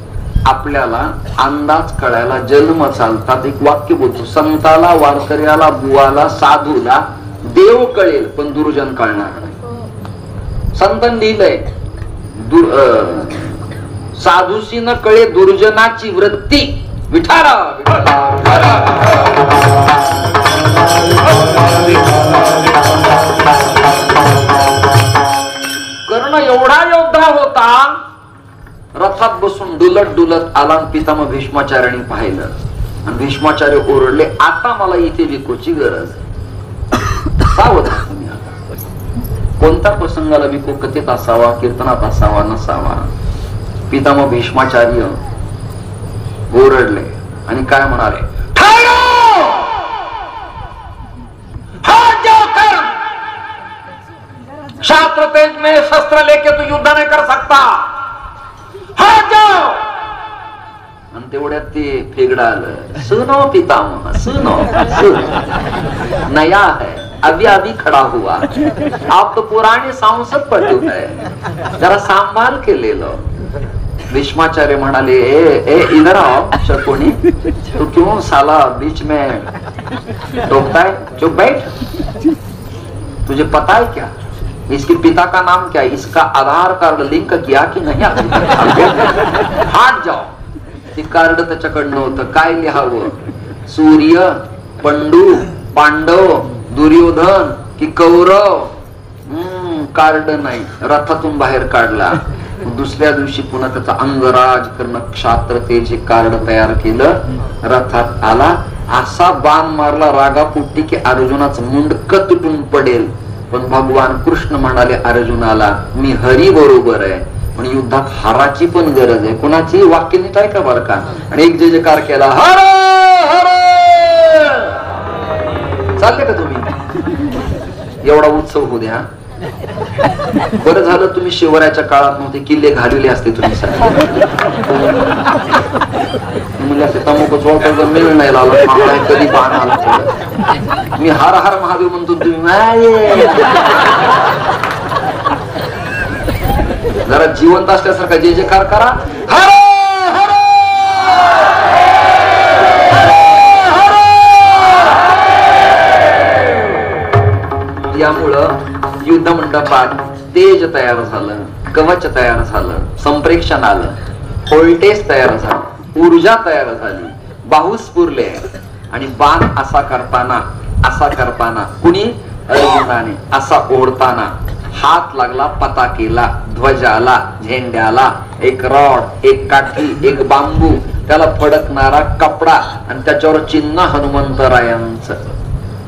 आपल्याला अंदाज कळायला जन्म चालतात। एक वाक्य बोलतो, संताला, वारकऱ्याला, बुवाला, साधूला देव कळेल पण दुर्जन कळणार नाही। संतांनी लिहिलंय, साधूशी न कळे दुर्जनाची वृत्ती। विठारा कर्ण एवढा योद्धा होता, रथात बसून डुलत डुलत आला। पितामह भीष्माचार्यांनी पाहिलं आणि भीष्माचार्य ओरडले, आता मला इथे विकोची गरज आहे। सावध तुम्ही आता, कोणत्या प्रसंगाला विको कथेत असावा, कीर्तनात असावा, नसावा। पितामह भीष्माचार्य ओरडले आणि काय म्हणाले, शास्त्र तेज में शस्त्र लेके तू युद्ध नहीं कर सकता, हाँ जाओ। आणि तेवढ्यात ते फेगडा आलं, सुनो पितामह सुनो, नया है, अभी अभी खड़ा हुआ, आप तो पुराने सांसद पटू है, जरा संभाल के ले लो। भीष्माचार्य म्हणाले, ए इधर आओ शकुनी, तू क्यों साला बीच में टोकता है, चुप बैठ। तुझे पता है क्या इसके पिता का नाम क्या है, इसका आधार कार्ड लिंक किया की नाही, हात जाओ. ते कार्ड त्याच्याकडनं होतं. काय लिहावं, सूर्य, पंडू, पांडव, दुर्योधन की कौरव. कार्ड नाही, रथातून बाहेर काढला. दुसऱ्या दिवशी पुन्हा त्याचा अंगराज कर्ण क्षात्र ते जे कार्ड तयार केलं, रथात आला. असा बाण मारला रागापुट्टी की अर्जुनाचं मुंडकं तुटून पडेल. पण भगवान कृष्ण म्हणाले अर्जुनाला, मी हरी बरोबर आहे, पण युद्धात हाराची पण गरज आहे. कुणाची, वाक्य नीट आहे का बरं का. आणि एक जे कार केला, हर हर. चालले का तुम्ही, एवढा उत्सव होऊ द्या. बरं झालं तुम्ही शिवरायाच्या काळात नव्हते, किल्ले घालवले असते तुम्ही म्हणजे असे तमुकच वाटत मिळ नाही लावला, कधी बाण आला. मी हर हर महादेव म्हणतो, तुम्ही जरा जिवंत असल्यासारखा जे जे कार करा. हर हर. यामुळं युद्ध मंडपात तेज तयार झालं, कवच तयार झालं, संप्रेक्षण आलं, व्होल्टेज तयार झालं, ऊर्जा तयार झाली, बाहू स्फुरले. आणि बाण असा करताना कुणी, अर्जुनाने असा ओढताना हात लागला पताकेला, ध्वजाला, झेंड्याला. एक रॉड, एक काठी, एक बांबू, त्याला फडकणारा कपडा आणि त्याच्यावर चिन्ह हनुमंतरायांचं.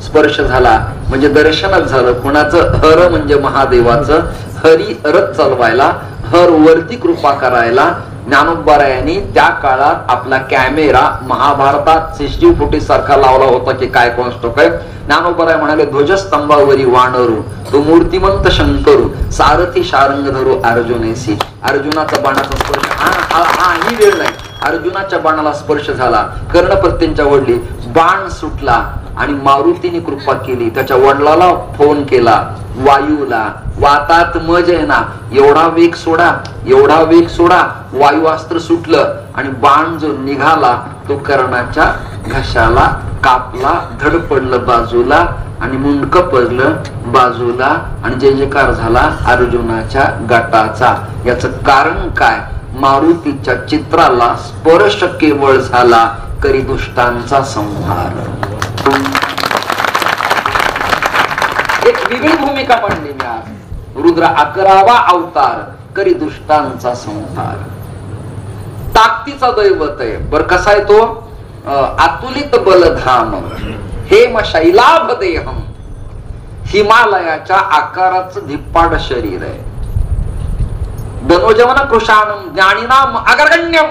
स्पर्श झाला म्हणजे दर्शनच झालं. कुणाचं, हर म्हणजे महादेवाचं. हरी रथ चालवायला, हर वरती कृपा करायला. ज्ञानोबारायांनी त्या काळात आपला कॅमेरा महाभारतात 60 फुटी सारखा लावला होता की काय कोण काय. ज्ञानोबाराय म्हणाले, ध्वजस्तंभावरी वानरू तो मूर्तिमंत शंकरू, सारथी शारंग धरू अर्जुनेसी. अर्जुनाचा बाणाचा स्पर्श, ही वेळ नाही, अर्जुनाच्या बाणाला स्पर्श झाला. कर्ण प्रत्यंच्या वडली, बाण सुटला आणि मारुतीने कृपा केली. त्याच्या वडिलाला फोन केला, वायूला, वातात मज आहे ना, एवढा वेग सोडा, एवढा वेग सोडा. वायुअस्त्र सुटलं आणि बाण जो निघाला तो कर्णाच्या घशाला कापला, धड पडलं बाजूला आणि मुंडकं पडलं बाजूला. आणि जय जयकार झाला अर्जुनाच्या गटाचा. याच कारण काय, मारुतीच्या चित्राला स्पर्श केवळ झाला करी दुष्टांचा संहार. एक वेगळी भूमिका मांडली मी आज. रुद्र 11वा अवतार करी दुष्टांचा संहार. ताकदीचा दैवत आहे. बर कसा आहे तो, अतुलित बलधाम, हेम शैलाभ देहम, हिमालयाच्या आकाराचं धिप्पाड शरीर आहे. धनुजवन कृशानम ज्ञानीनाम अग्रगण्यम.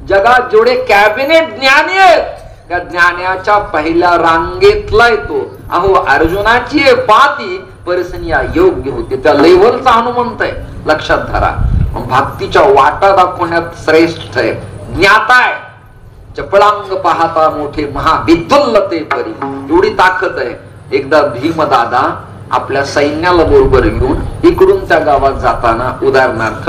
जगात जेवढे कॅबिनेट ज्ञानी आहेत त्या ज्ञानाच्या पहिल्या रांगेतला येतो. अहो अर्जुनाची पाती परिसनिया योग्य होती, त्या लेव्हलचा हनुमंत आहे. लक्षात धरा, भक्तीच्या वाटा दाखवण्यात श्रेष्ठ आहे, ज्ञाता आहे. चपळांग पाहता मोठे महाविद्वल्लते परी, एवढी ताकद आहे. एकदा भीमदादा आपल्या सैन्याला बरोबर घेऊन इकडून त्या गावात जाताना उदाहरणार्थ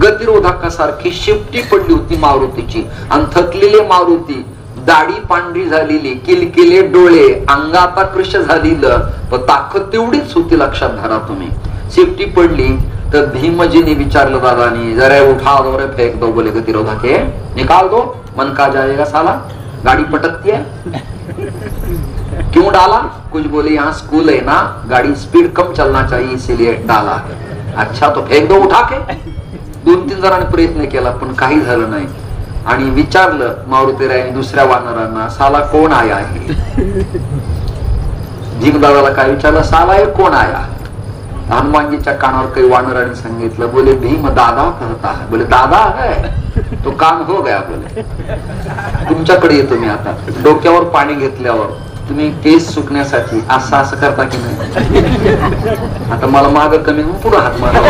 गतिरोधकासारखी शिफ्टी पडली होती मारुतीची. आणि थकलेले मारुती, दाढी पांढरी झालेली, किलकिले डोळे, अंगाता कृश झालेलं, पण ताकद तेवढीच होती. लक्षात धरा तुम्ही. शिफ्टी पडली तर भीमजीने विचारलं दादानी, जरा उठा दो रे, फेक दो. बोले गतिरोधक है, निकाल दो, मन का जाएगा साला, गाड़ी पटकती है. क्यों डाला, कुछ बोले यहाँ स्कूल है ना, गाड़ी स्पीड कम चलना चाहिए इसीलिए डाला है. अच्छा तो फेक दो उठा के. 2-3 जणांनी प्रयत्न केला पण काही झालं नाही. आणि विचारलं मारुतीरायाने दुसऱ्या वानरांना, साला कोण आया है. भीमदादाला काय विचारलं, साला हे कोण आया. हनुमानजीच्या कानावर काही वानरांनी सांगितलं, बोले भीम दादा कहता है. बोले दादा है तो काम हो गया. बोले तुमच्याकडे येतो मी आता. डोक्यावर पाणी घेतल्यावर तुम्ही केस सुकण्यासाठी असं असं करता की नाही. आता मला माग कमी पुढे हात मारा.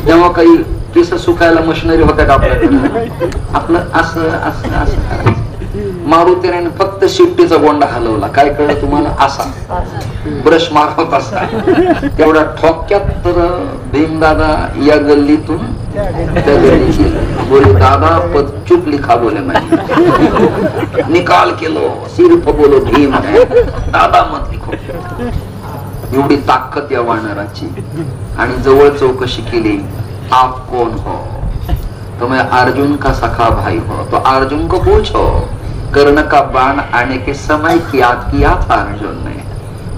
तेव्हा काही केस सुकायला मशिनरी होत्या का आपल्याकडे, आपलं असं असं असं करायचं. मारुतीने फक्त शिफ्टीचा गोंडा हलवला. काय कळलं तुम्हाला, असा ब्रश मारत असा. तेवढ्या ठोक्यात तर भीमदादा या गल्लीतून त्या गल्ली बोले, दादा पद चुप लिखा. बोले मैं निकाल के लो, सिर्फ बोलो भीम है, दादा मत लिखो. एवढी ताकद या वानराची. आणि जवळ चौकशी केली, आप कौन हो? तो मैं अर्जुन का सखा भाई हो. तो अर्जुन को पूछो, कर्ण का बाण आने के समय याद किया था अर्जुन ने.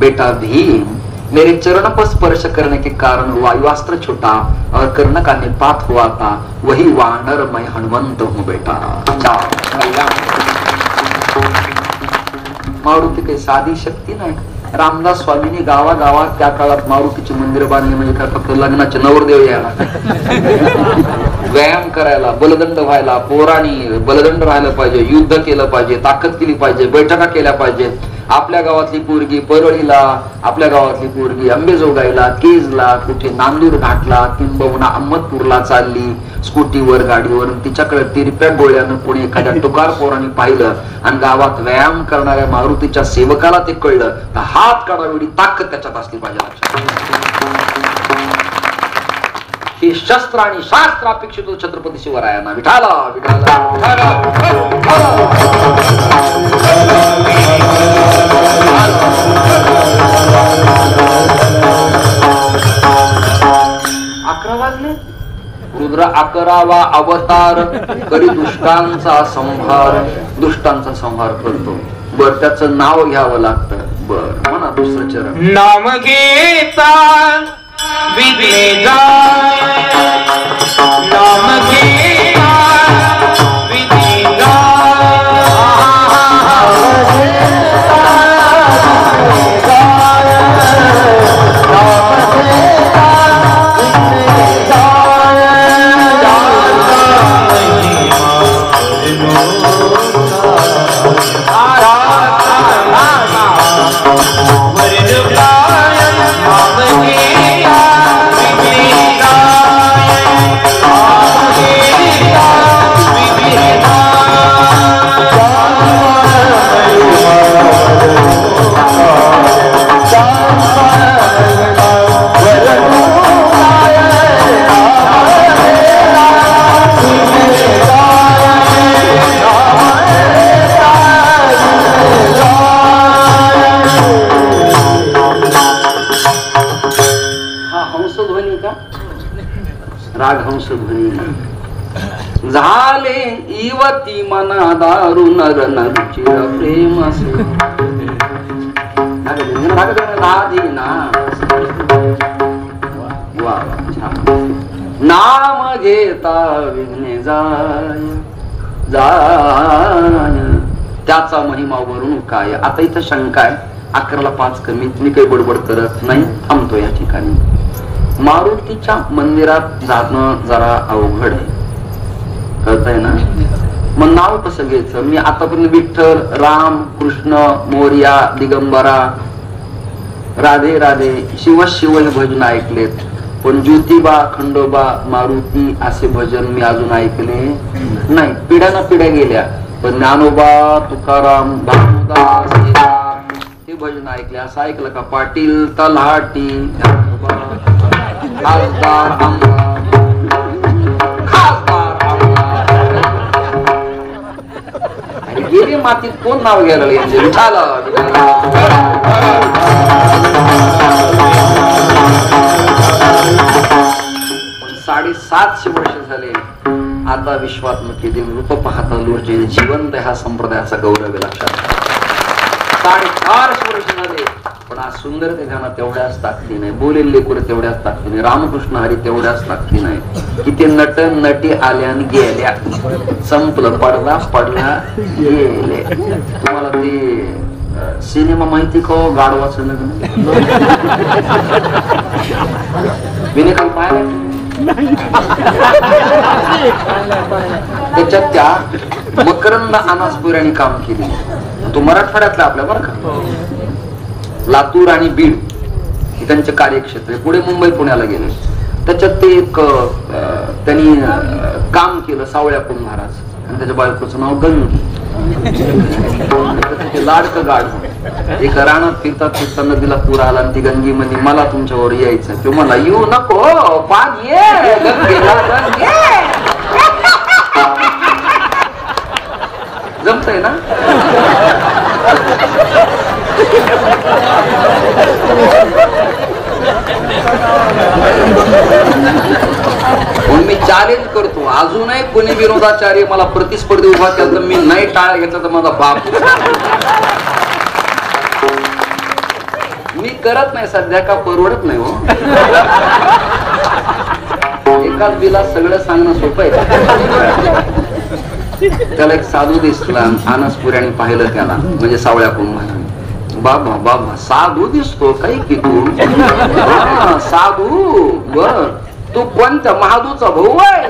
बेटा भीम, मेरे चरण पर स्पर्श करने के कारण वायुअस्त्र छूटा और कर्ण का निपात हुआ था. वही वानर मैं हनुमंत हूँ बेटा. मारुती काही साधी शक्ती नाही. रामदास स्वामींनी गावागावात त्या काळात मारुतीची मंदिर बांधली. म्हणजे काय फक्त लग्नाचे नवरदेव यायला, व्यायाम करायला, बलदंड व्हायला, पोरांनी बलदंड राहायला पाहिजे, युद्ध केलं पाहिजे, ताकद केली पाहिजे, बैठका केल्या पाहिजे. आपल्या गावातली पोरगी परळीला, आपल्या गावातली पोरगी अंबेजोगाईला, केजला, कुठे नांदूर घाटला, किंबहुना अहमदपूरला चालली स्कूटीवर, गाडीवर. तिच्याकडे तिरप्या डोळ्यानं कोणी एखाद्या टुकार पोराने पाहिलं आणि गावात व्यायाम करणाऱ्या मारुतीच्या सेवकाला ते कळलं तर हात काढावेळी ताकद त्याच्यात असली पाहिजे. हे शस्त्र आणि शास्त्र अपेक्षित छत्रपती शिवरायांना. विठाला विठाला विठाला. अकरा वाजले. रुद्र 11वा अवतार करी दुष्टांचा संहार. दुष्टांचा संहार करतो. बर, त्याचं नाव घ्यावं लागतं. बर, म्हणा दुसरं चरण. नाम घेता विघ्ने जाय, नाम घेता विघ्ने जाय, झाले इवती मना दारू नर नरुचिर प्रेम नाम घेता विघ्ने जाय जाय. त्याचा महिमा वरून काय. आता इथं शंका आहे. 11ला 5 कमी. मी काही बडबड करत नाही, थांबतो या ठिकाणी. मारुतीच्या मंदिरात जाणं जरा अवघड आहे, कळतंय ना. मग नाव कसं घ्यायचं? मी आतापर्यंत विठ्ठल, राम, कृष्ण, मोरया, दिगंबरा, राधे राधे, शिव शिव हे भजन ऐकलेत. पण ज्योतिबा, खंडोबा, मारुती असे भजन मी अजून ऐकले नाही. पिढ्याना पिढ्या गेल्या, पण ज्ञानोबा, तुकाराम, भानुदास हे भजन ऐकले. असं ऐकलं का? पाटील तलाठी, खासदार, गेली मातीत कोण नाव घ्यायला यांचे? विठाला पण 750 वर्ष झाले. आता विश्वात्मक रूप पाहता लोर्जे जिवंत हा संप्रदायाचा गौरव लक्षात. 450 वर्ष झाले, पण आज सुंदर ध्यानात तेवढ्याच ताकदी नाही, बोलेल लेकूर तेवढ्याच ताकदी नाही, रामकृष्ण हरी तेवढ्याच ताकदी नाही. किती नट नटी आल्या आणि गेल्या, संपलं. पडला पडला गेले. तुम्हाला ते सिनेमा माहिती का? गाढवाचं लग्न विनेकाल पाहायला. त्याच्यात त्या मकरंद अनासपुर यांनी काम केले. तो मराठवाड्यातला आपल्या बरं का. लातूर आणि बीड हे त्यांचे कार्यक्षेत्र. पुढे मुंबई पुण्याला गेले. त्याच्यात ते एक त्यांनी काम केलं सावळ्या कुंभाराच. आणि त्याच्या बायकोचं नाव गंगी. लाडकं गाढ. एक रानात फिरतात फिरता नदीला पूर आला आणि ती गंगी म्हणे मला तुमच्यावर यायचं. तो मला येऊ नको, पाणी ये गंगेला, जमतंय ना. म्हणून मी चॅलेंज करतो, अजूनही कोणी विनोदाचार्य मला प्रतिस्पर्धी उभा केला तर मी नाही टाळ्या घेतला तर माझा बाप. मी करत नाही सध्या, का परवडत नाही हो. एकाच बिला सगळं सांगणं सोपं आहे. त्याला एक साधू दिसला, आनसपुऱ्याने पाहिलं त्याला, म्हणजे सावळ्या कुंभाराने. बाबा बाबा साधू दिसतो काही की तू? साधू बर, तू कोणत्या महादूचा भाऊ आहे?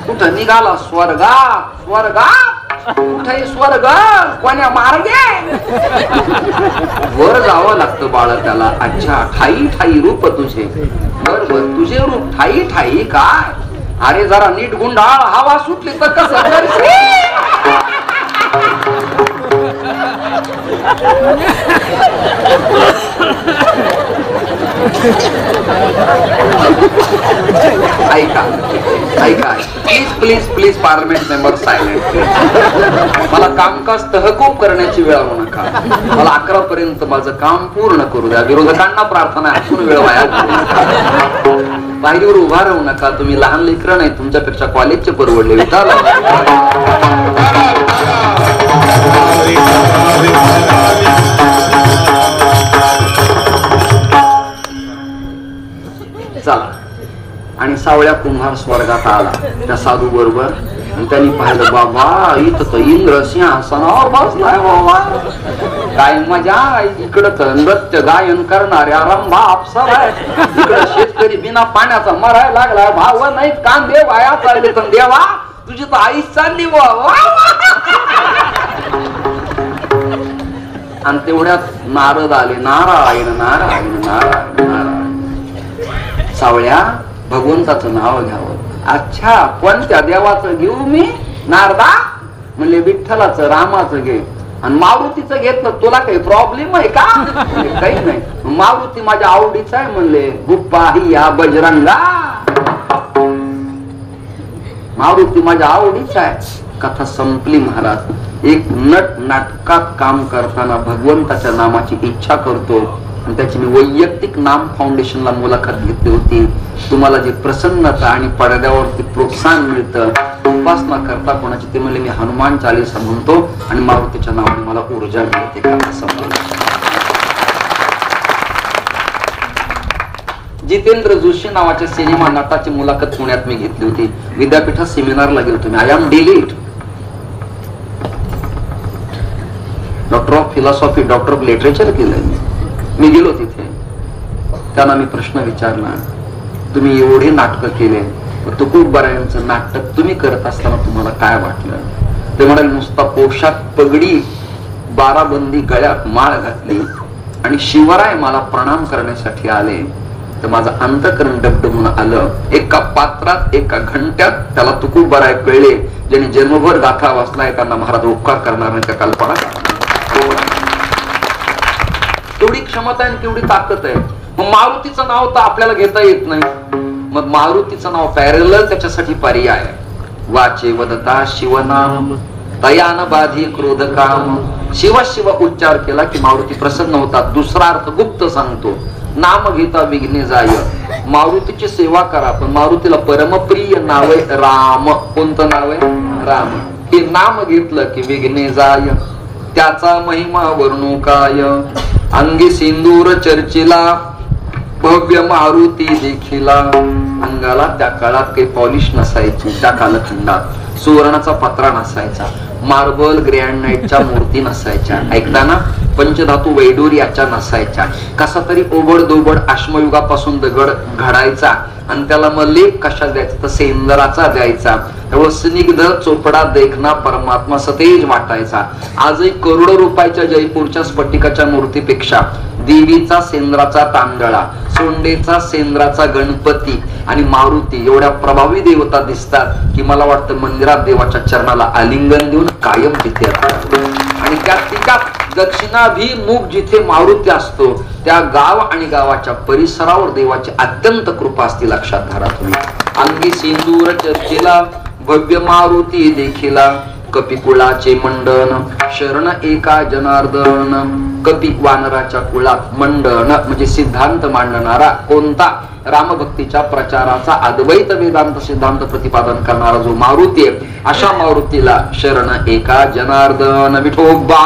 कुठं निघाला? स्वर्गात. स्वर्गात कुठे? स्वर्ग कोण्या मार्गे? वर जावं लागतं बाळ त्याला. अच्छा, ठाई ठाई रूप तुझे. बर बर, तुझे रूप ठाई ठाई काय? अरे जरा नीट गुंडाळ, हवा सुटली तर कसं करशील? ऐका ऐका, please please please parliament member silent. मला कामकाज तहकूब करण्याची वेळ होऊ नका. मला 11 पर्यंत माझं काम पूर्ण करू द्या. विरोधकांना प्रार्थना, हसून वेळ वाया घालवू नका. पायरीवर उभा राहू नका. तुम्ही लहान लेकरं नाही, तुमच्यापेक्षा कॉलेजचे परवडले. विचार चला. आणि सावळ्या कुंभार स्वर्गात आला त्या साधू बरोबर. त्यांनी पाहिलं, बाबा इथं तर इंद्र सिंहासनावर बसलाय बाबा. काय मजा. इकडं तर नृत्य गायन करणाऱ्या रंभा अप्सरा आहे, इकडं शेतकरी बिना पाण्याचा मरायला लागलाय. भाव नाही कांदे वाया चालले तर देवा तुझी तर आईच चालली वा. आणि तेवढ्यात नारद आले. नारायण नारायण नारायण नारायण. सावळ्या, भगवंताचं नाव घ्यावं. अच्छा, कोणत्या देवाचं घेऊ मी? नारदा म्हणले विठ्ठलाचं, रामाचं घे. आणि मारुतीचं घेतलं, तुला काही प्रॉब्लेम आहे का? काही नाही. मारुती माझ्या आवडीचा आहे म्हणले. गुप्पा हिया बजरंगा. मारुती माझ्या आवडीचा आहे. कथा संपली महाराज. एक नट नाटकात काम करताना भगवंताच्या नामाची इच्छा करतो, आणि त्याची मी वैयक्तिक नाम फाउंडेशनला मुलाखत घेतली होती. तुम्हाला जी प्रसन्नता आणि पडद्यावरती प्रोत्साहन मिळतं, उपासना करता कोणाची, ते म्हणले मी हनुमान चालीसा म्हणतो आणि मारुतीच्या नावाने मला ऊर्जा मिळते. का असं जितेंद्र जोशी नावाच्या सिनेमा नटाची मुलाखत पुण्यात मी घेतली होती. विद्यापीठात सेमिनारला गेलो तुम्ही. I am DLitt, doctor of philosophy, doctor of literature केलंय मी गेलो तिथे. त्यांना मी प्रश्न विचारला, तुम्ही एवढे नाटक केले, तुकोबारायांचं नाटक तुम्ही करत असताना तुम्हाला काय वाटलं? ते म्हणाले, नुसता पोशाख, पगडी, 12 बंदी गळ्यात माळ घातली आणि शिवराय मला प्रणाम करण्यासाठी आले, तर माझं अंतकरण डबडबून आलं. एका पात्रात, एका घंट्यात त्याला तुकोबाराय कळले. ज्यांनी जन्मभर गाथा वाचलाय त्यांना महाराज उपकार करणार नाही, त्या कल्पना. तेवढी क्षमता आहे, तेवढी ताकद आहे. मग मारुतीचं नाव तर आपल्याला घेता येत नाही. मग मारुतीचं नाव पॅरलल त्याच्यासाठी पर्याय. वाचे वदता शिवनाम तयान बाधी क्रोध काम. शिव शिव उच्चार केला की मारुती प्रसन्न होतात. दुसरा अर्थ गुप्त सांगतो, नाम घेता विघ्ने जाय. मारुतीची सेवा करा, पण मारुतीला परमप्रिय नाव आहे राम. कोणतं नाव आहे? राम. हे नाम घेतलं की विघ्ने जाय. त्याचा महिमा वर्णू काय. अंगी सिंदूर चर्चिला भव्य मारुती देखिला. अंगाला त्या काळात काही पॉलिश नसायची. त्या कालखंडात सुवर्णाचा पत्रा नसायचा, मार्बल ग्रॅनाइटच्या मूर्ती नसायच्या, ऐकताना पंचधातू वैडूर्याच्या नसायच्या. कसा तरी ओबड दोबड अश्मयुगापासून दगड घडायचा आणि त्याला मग लेप कशा द्यायचा, तर सेंदराचा द्यायचा. त्यामुळे स्निग्ध चोपडा देखना परमात्मा सतेज वाटायचा. आजही करोडो रुपयाच्या जयपूरच्या स्फटिकाच्या मूर्तीपेक्षा देवीचा सेंद्राचा तांदळा, सोंडेचा सेंद्राचा गणपती आणि मारुती एवढ्या प्रभावी देवता दिसतात की मला वाटतं मंदिरात देवाच्या चरणाला आलिंगन देऊन कायम तिथे राहतात. आणि त्या दक्षिणाभिमुख जिथे मारुती असतो त्या गाव आणि गावाच्या परिसरावर देवाची अत्यंत कृपा असते. लक्षात धरा तुम्ही. अंगी सिंदूर चर्चिला भव्य मारुती देखिला. कपिकुळाचे मंडन शरण एका जनार्दन. कपी वानराच्या कुळात मंडन म्हणजे सिद्धांत मांडणारा, कोणता? रामभक्तीच्या प्रचाराचा अद्वैत वेदांत सिद्धांत प्रतिपादन करणारा जो मारुती आहे, अशा मारुतीला शरण एका जनार्दन विठोबा.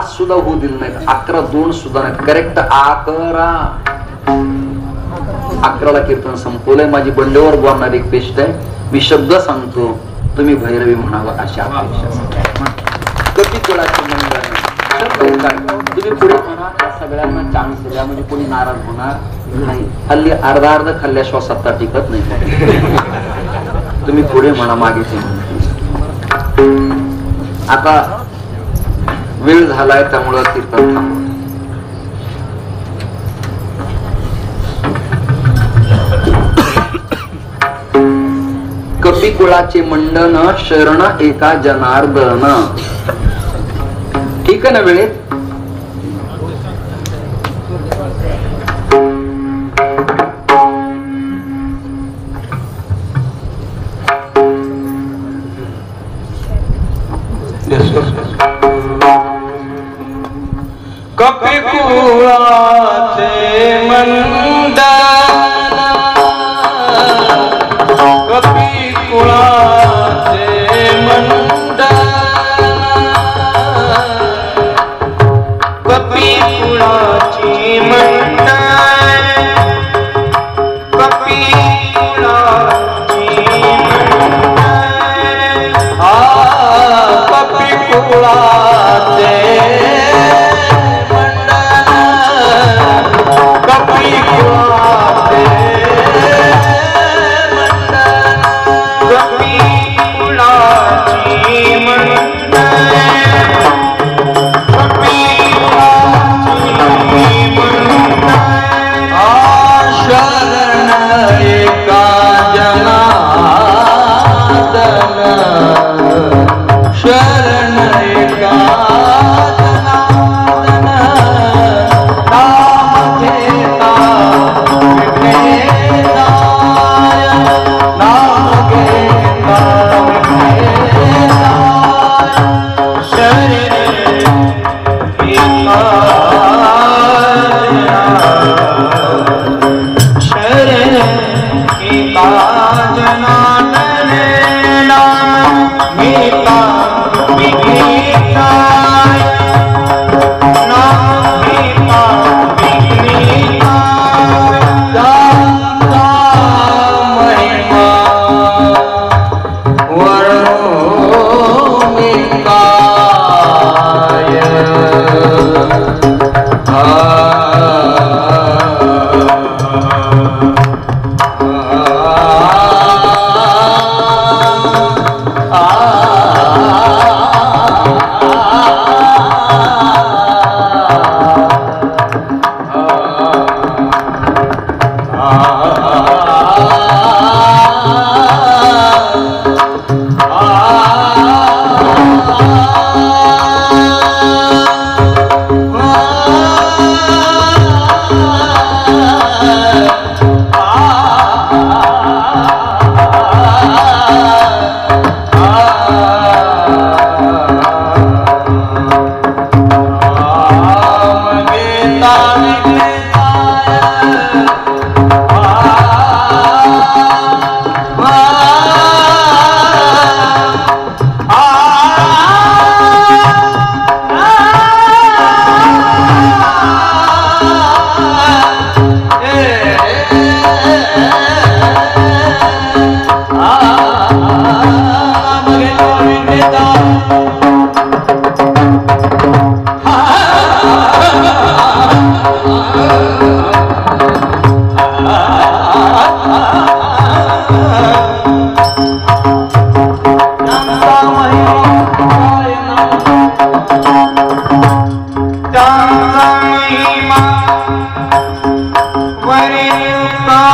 सुद्धा होऊ दिलं नाही, 11:02 सुद्धा नाही, करेक्ट 11ला कीर्तन संपवलंय. माझी बंडेवर बोलणारी एक पेस्ट आहे. मी शब्द सांगतो, तुम्ही भैरवी म्हणावं अशी अपेक्षा. कपी कुळाचे मंडन तुम्ही पुढे म्हणा, त्या सगळ्यांना चान्स द्या म्हणजे कोणी नाराज होणार नाही. हल्ली अर्धा खाल्ल्याशिवाय सत्ता टिकत नाही. तुम्ही पुढे म्हणा, मागे आता वेळ झालाय त्यामुळं कीर्तन थांबव. कपी कुळाचे मंडन शरण एका जनार्दन. ठीक आहे ना वेळेत? कपी कुळाचे मंडन, कपी कुळाचे मंडन, कपी कुळाची मंडन, कपी कुळाची मंडन, कपी कुळाचे त्यांचा महिमा वर्णका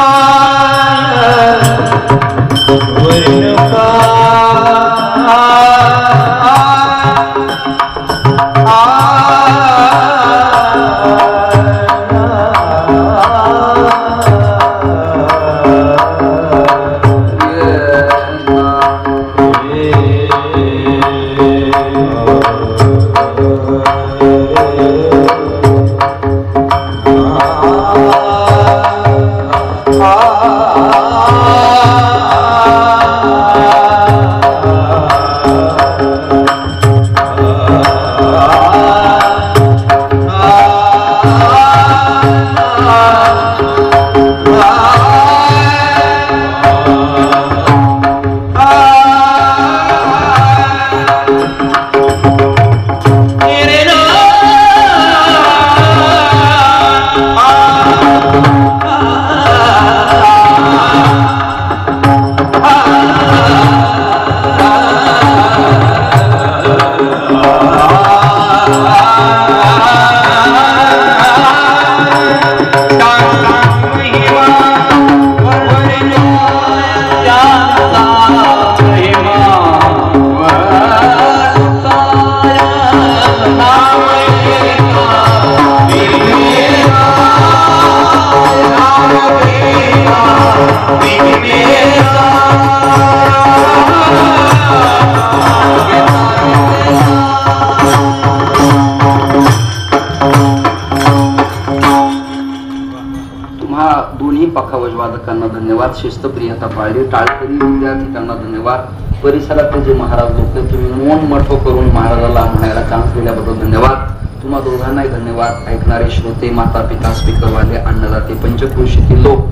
वादकांना धन्यवाद, शिस्तप्रियता पाळली, टाळकरी विद्यार्थ्यांना धन्यवाद, परिसरातले जे महाराज लोक तुम्ही मन मोठं करून महाराजाला म्हणायला चान्स दिल्याबद्दल धन्यवाद. तुम्हा दोघांनाही धन्यवाद. ऐकणारे श्रोते, माता पिता, स्पीकरवाले, अन्नदाते, पंचक्रोशीतील लोक,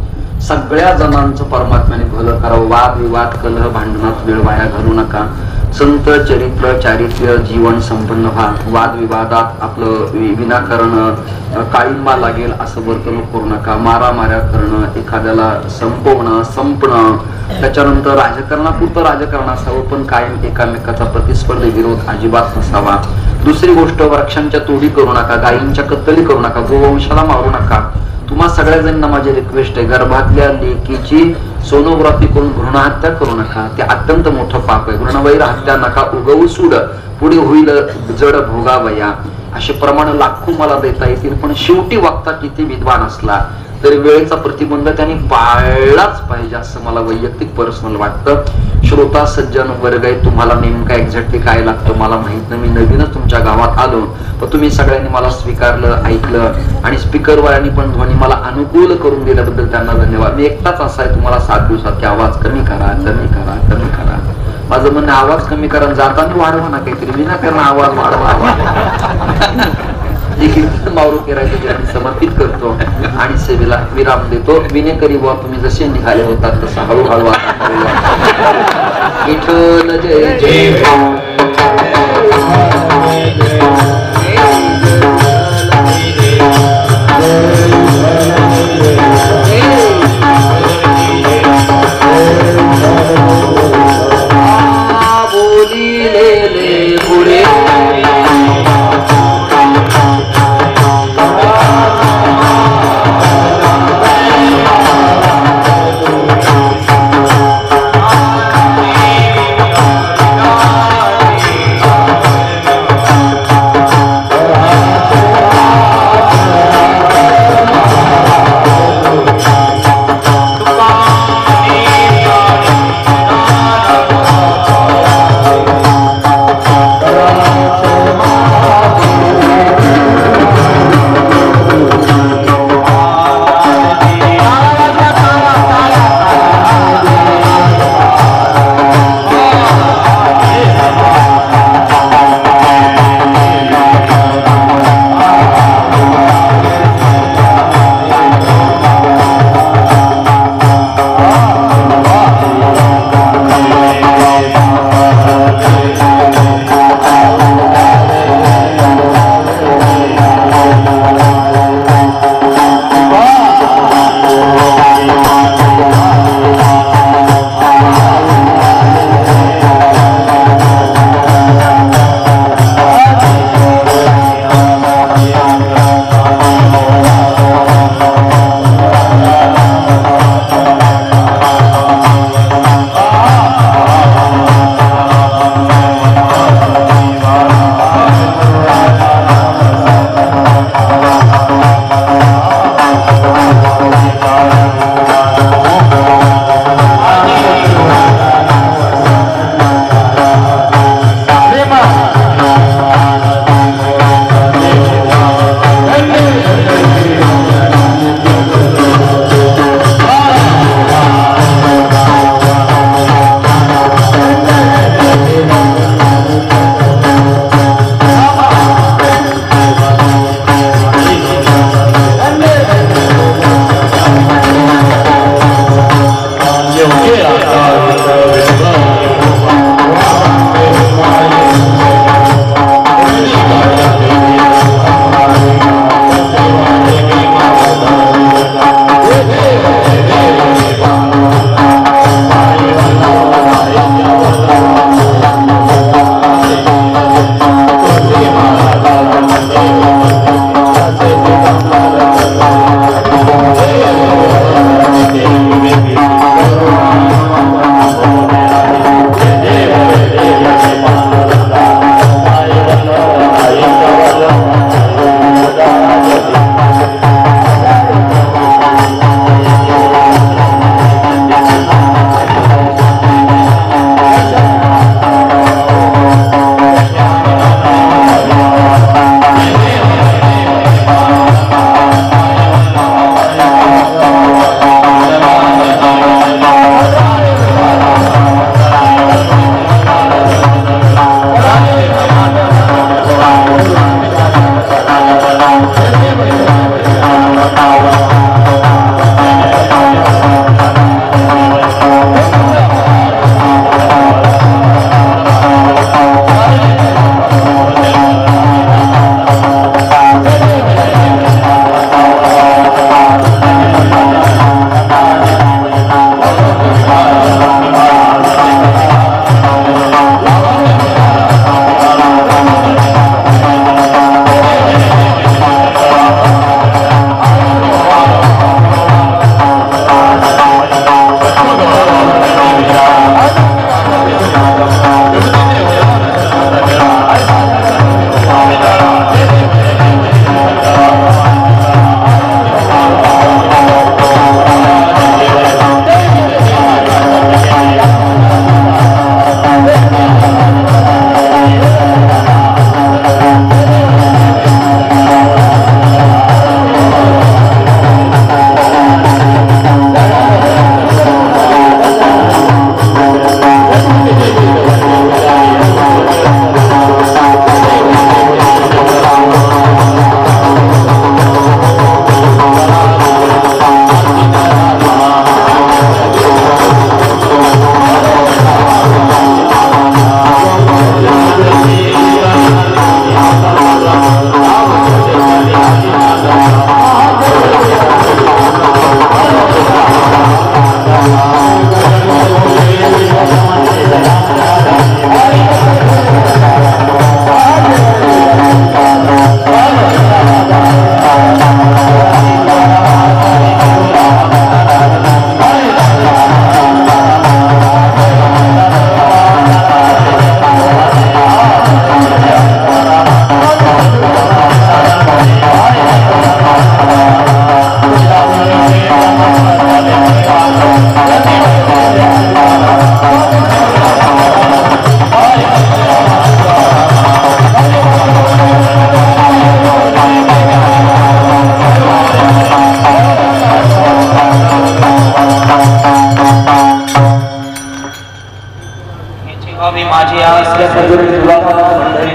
सगळ्या जणांचं परमात्म्याने भलं करावं. वाद विवाद कलह भांडणात वेळ वाया घालू नका. संत चरित्र चारित्र्य जीवन संपन्न व्हा. वाद विवादात आपलं विनाकारण काळिंबा लागेल असं वर्तणूक करू नका. मारामाऱ्या करणं, एखाद्याला संपणं, त्याच्यानंतर राजकारणापुरतं राजकारण असावं, पण कायम एकामेकाचा प्रतिस्पर्धी विरोध अजिबात नसावा. दुसरी गोष्ट, वृक्षांच्या तोडी करू नका, गायींच्या कत्तली करू नका, गोवंशाला मारू नका. तुम्हा सगळ्या माझी रिक्वेस्ट आहे, गर्भातल्या लेकीची सोनोग्राफी करून भ्रूणहत्या करू नका. ते अत्यंत मोठं पाप आहे. भ्रूणवैर हत्या नका उगवू सूड, पुढे होईल जड भोगावया. असे प्रमाण लाखो मला देता येतील, पण शेवटी वक्ता किती विद्वान असला तरी वेळेचा प्रतिबंध त्यांनी पाळलाच पाहिजे असं मला वैयक्तिक पर्सनल वाटतं. श्रोता सज्जन वर्ग आहे, तुम्हाला नेमका एक्झॅक्टली काय लागतं मला माहित नाही. मी नवीनच तुमच्या गावात आलो, पण तुम्ही सगळ्यांनी मला स्वीकारलं, ऐकलं, आणि स्पीकरवाल्यांनी पण ध्वनी मला अनुकूल करून दिल्याबद्दल त्यांना धन्यवाद. मी एकटाच असा आहे तुम्हाला 7 दिवसात की आवाज कमी करा, कमी करा, कमी करा. माझं म्हणणं आवाज कमी करा, जाताना वाढवा ना काहीतरी, विनाकारण आवाज वाढवा. मावळू राहायचं समर्पित करतो आणि सेवेला विराम देतो. विनेकरी बुवा तुम्ही जसे निघाले होतात तसं हळूहळू विठ्ठल जय जय.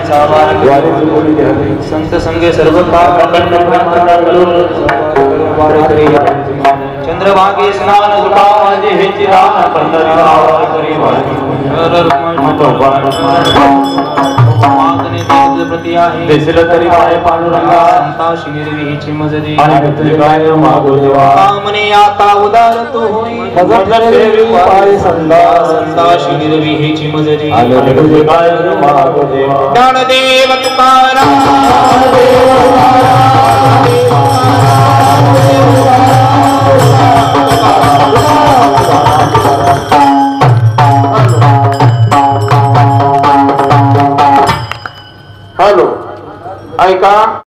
वारीचा वार संत संगे सर्व काळ अखंड वारकरी चंद्रभागे स्नान सुखा माझे हे चिरान पंढरीला करी मागणे तीर्थ प्रति आहे दिसलं तरी पाय पांडुरंगा संताशी निर्विहीची मजदी आणि तुझे काय मागो देवा कामने आता उदार तू होई भजन देवी पाय संताशी निर्विहीची मजदी आणि तुझे काय मागो देवा ज्ञानदेव हॅलो ऐका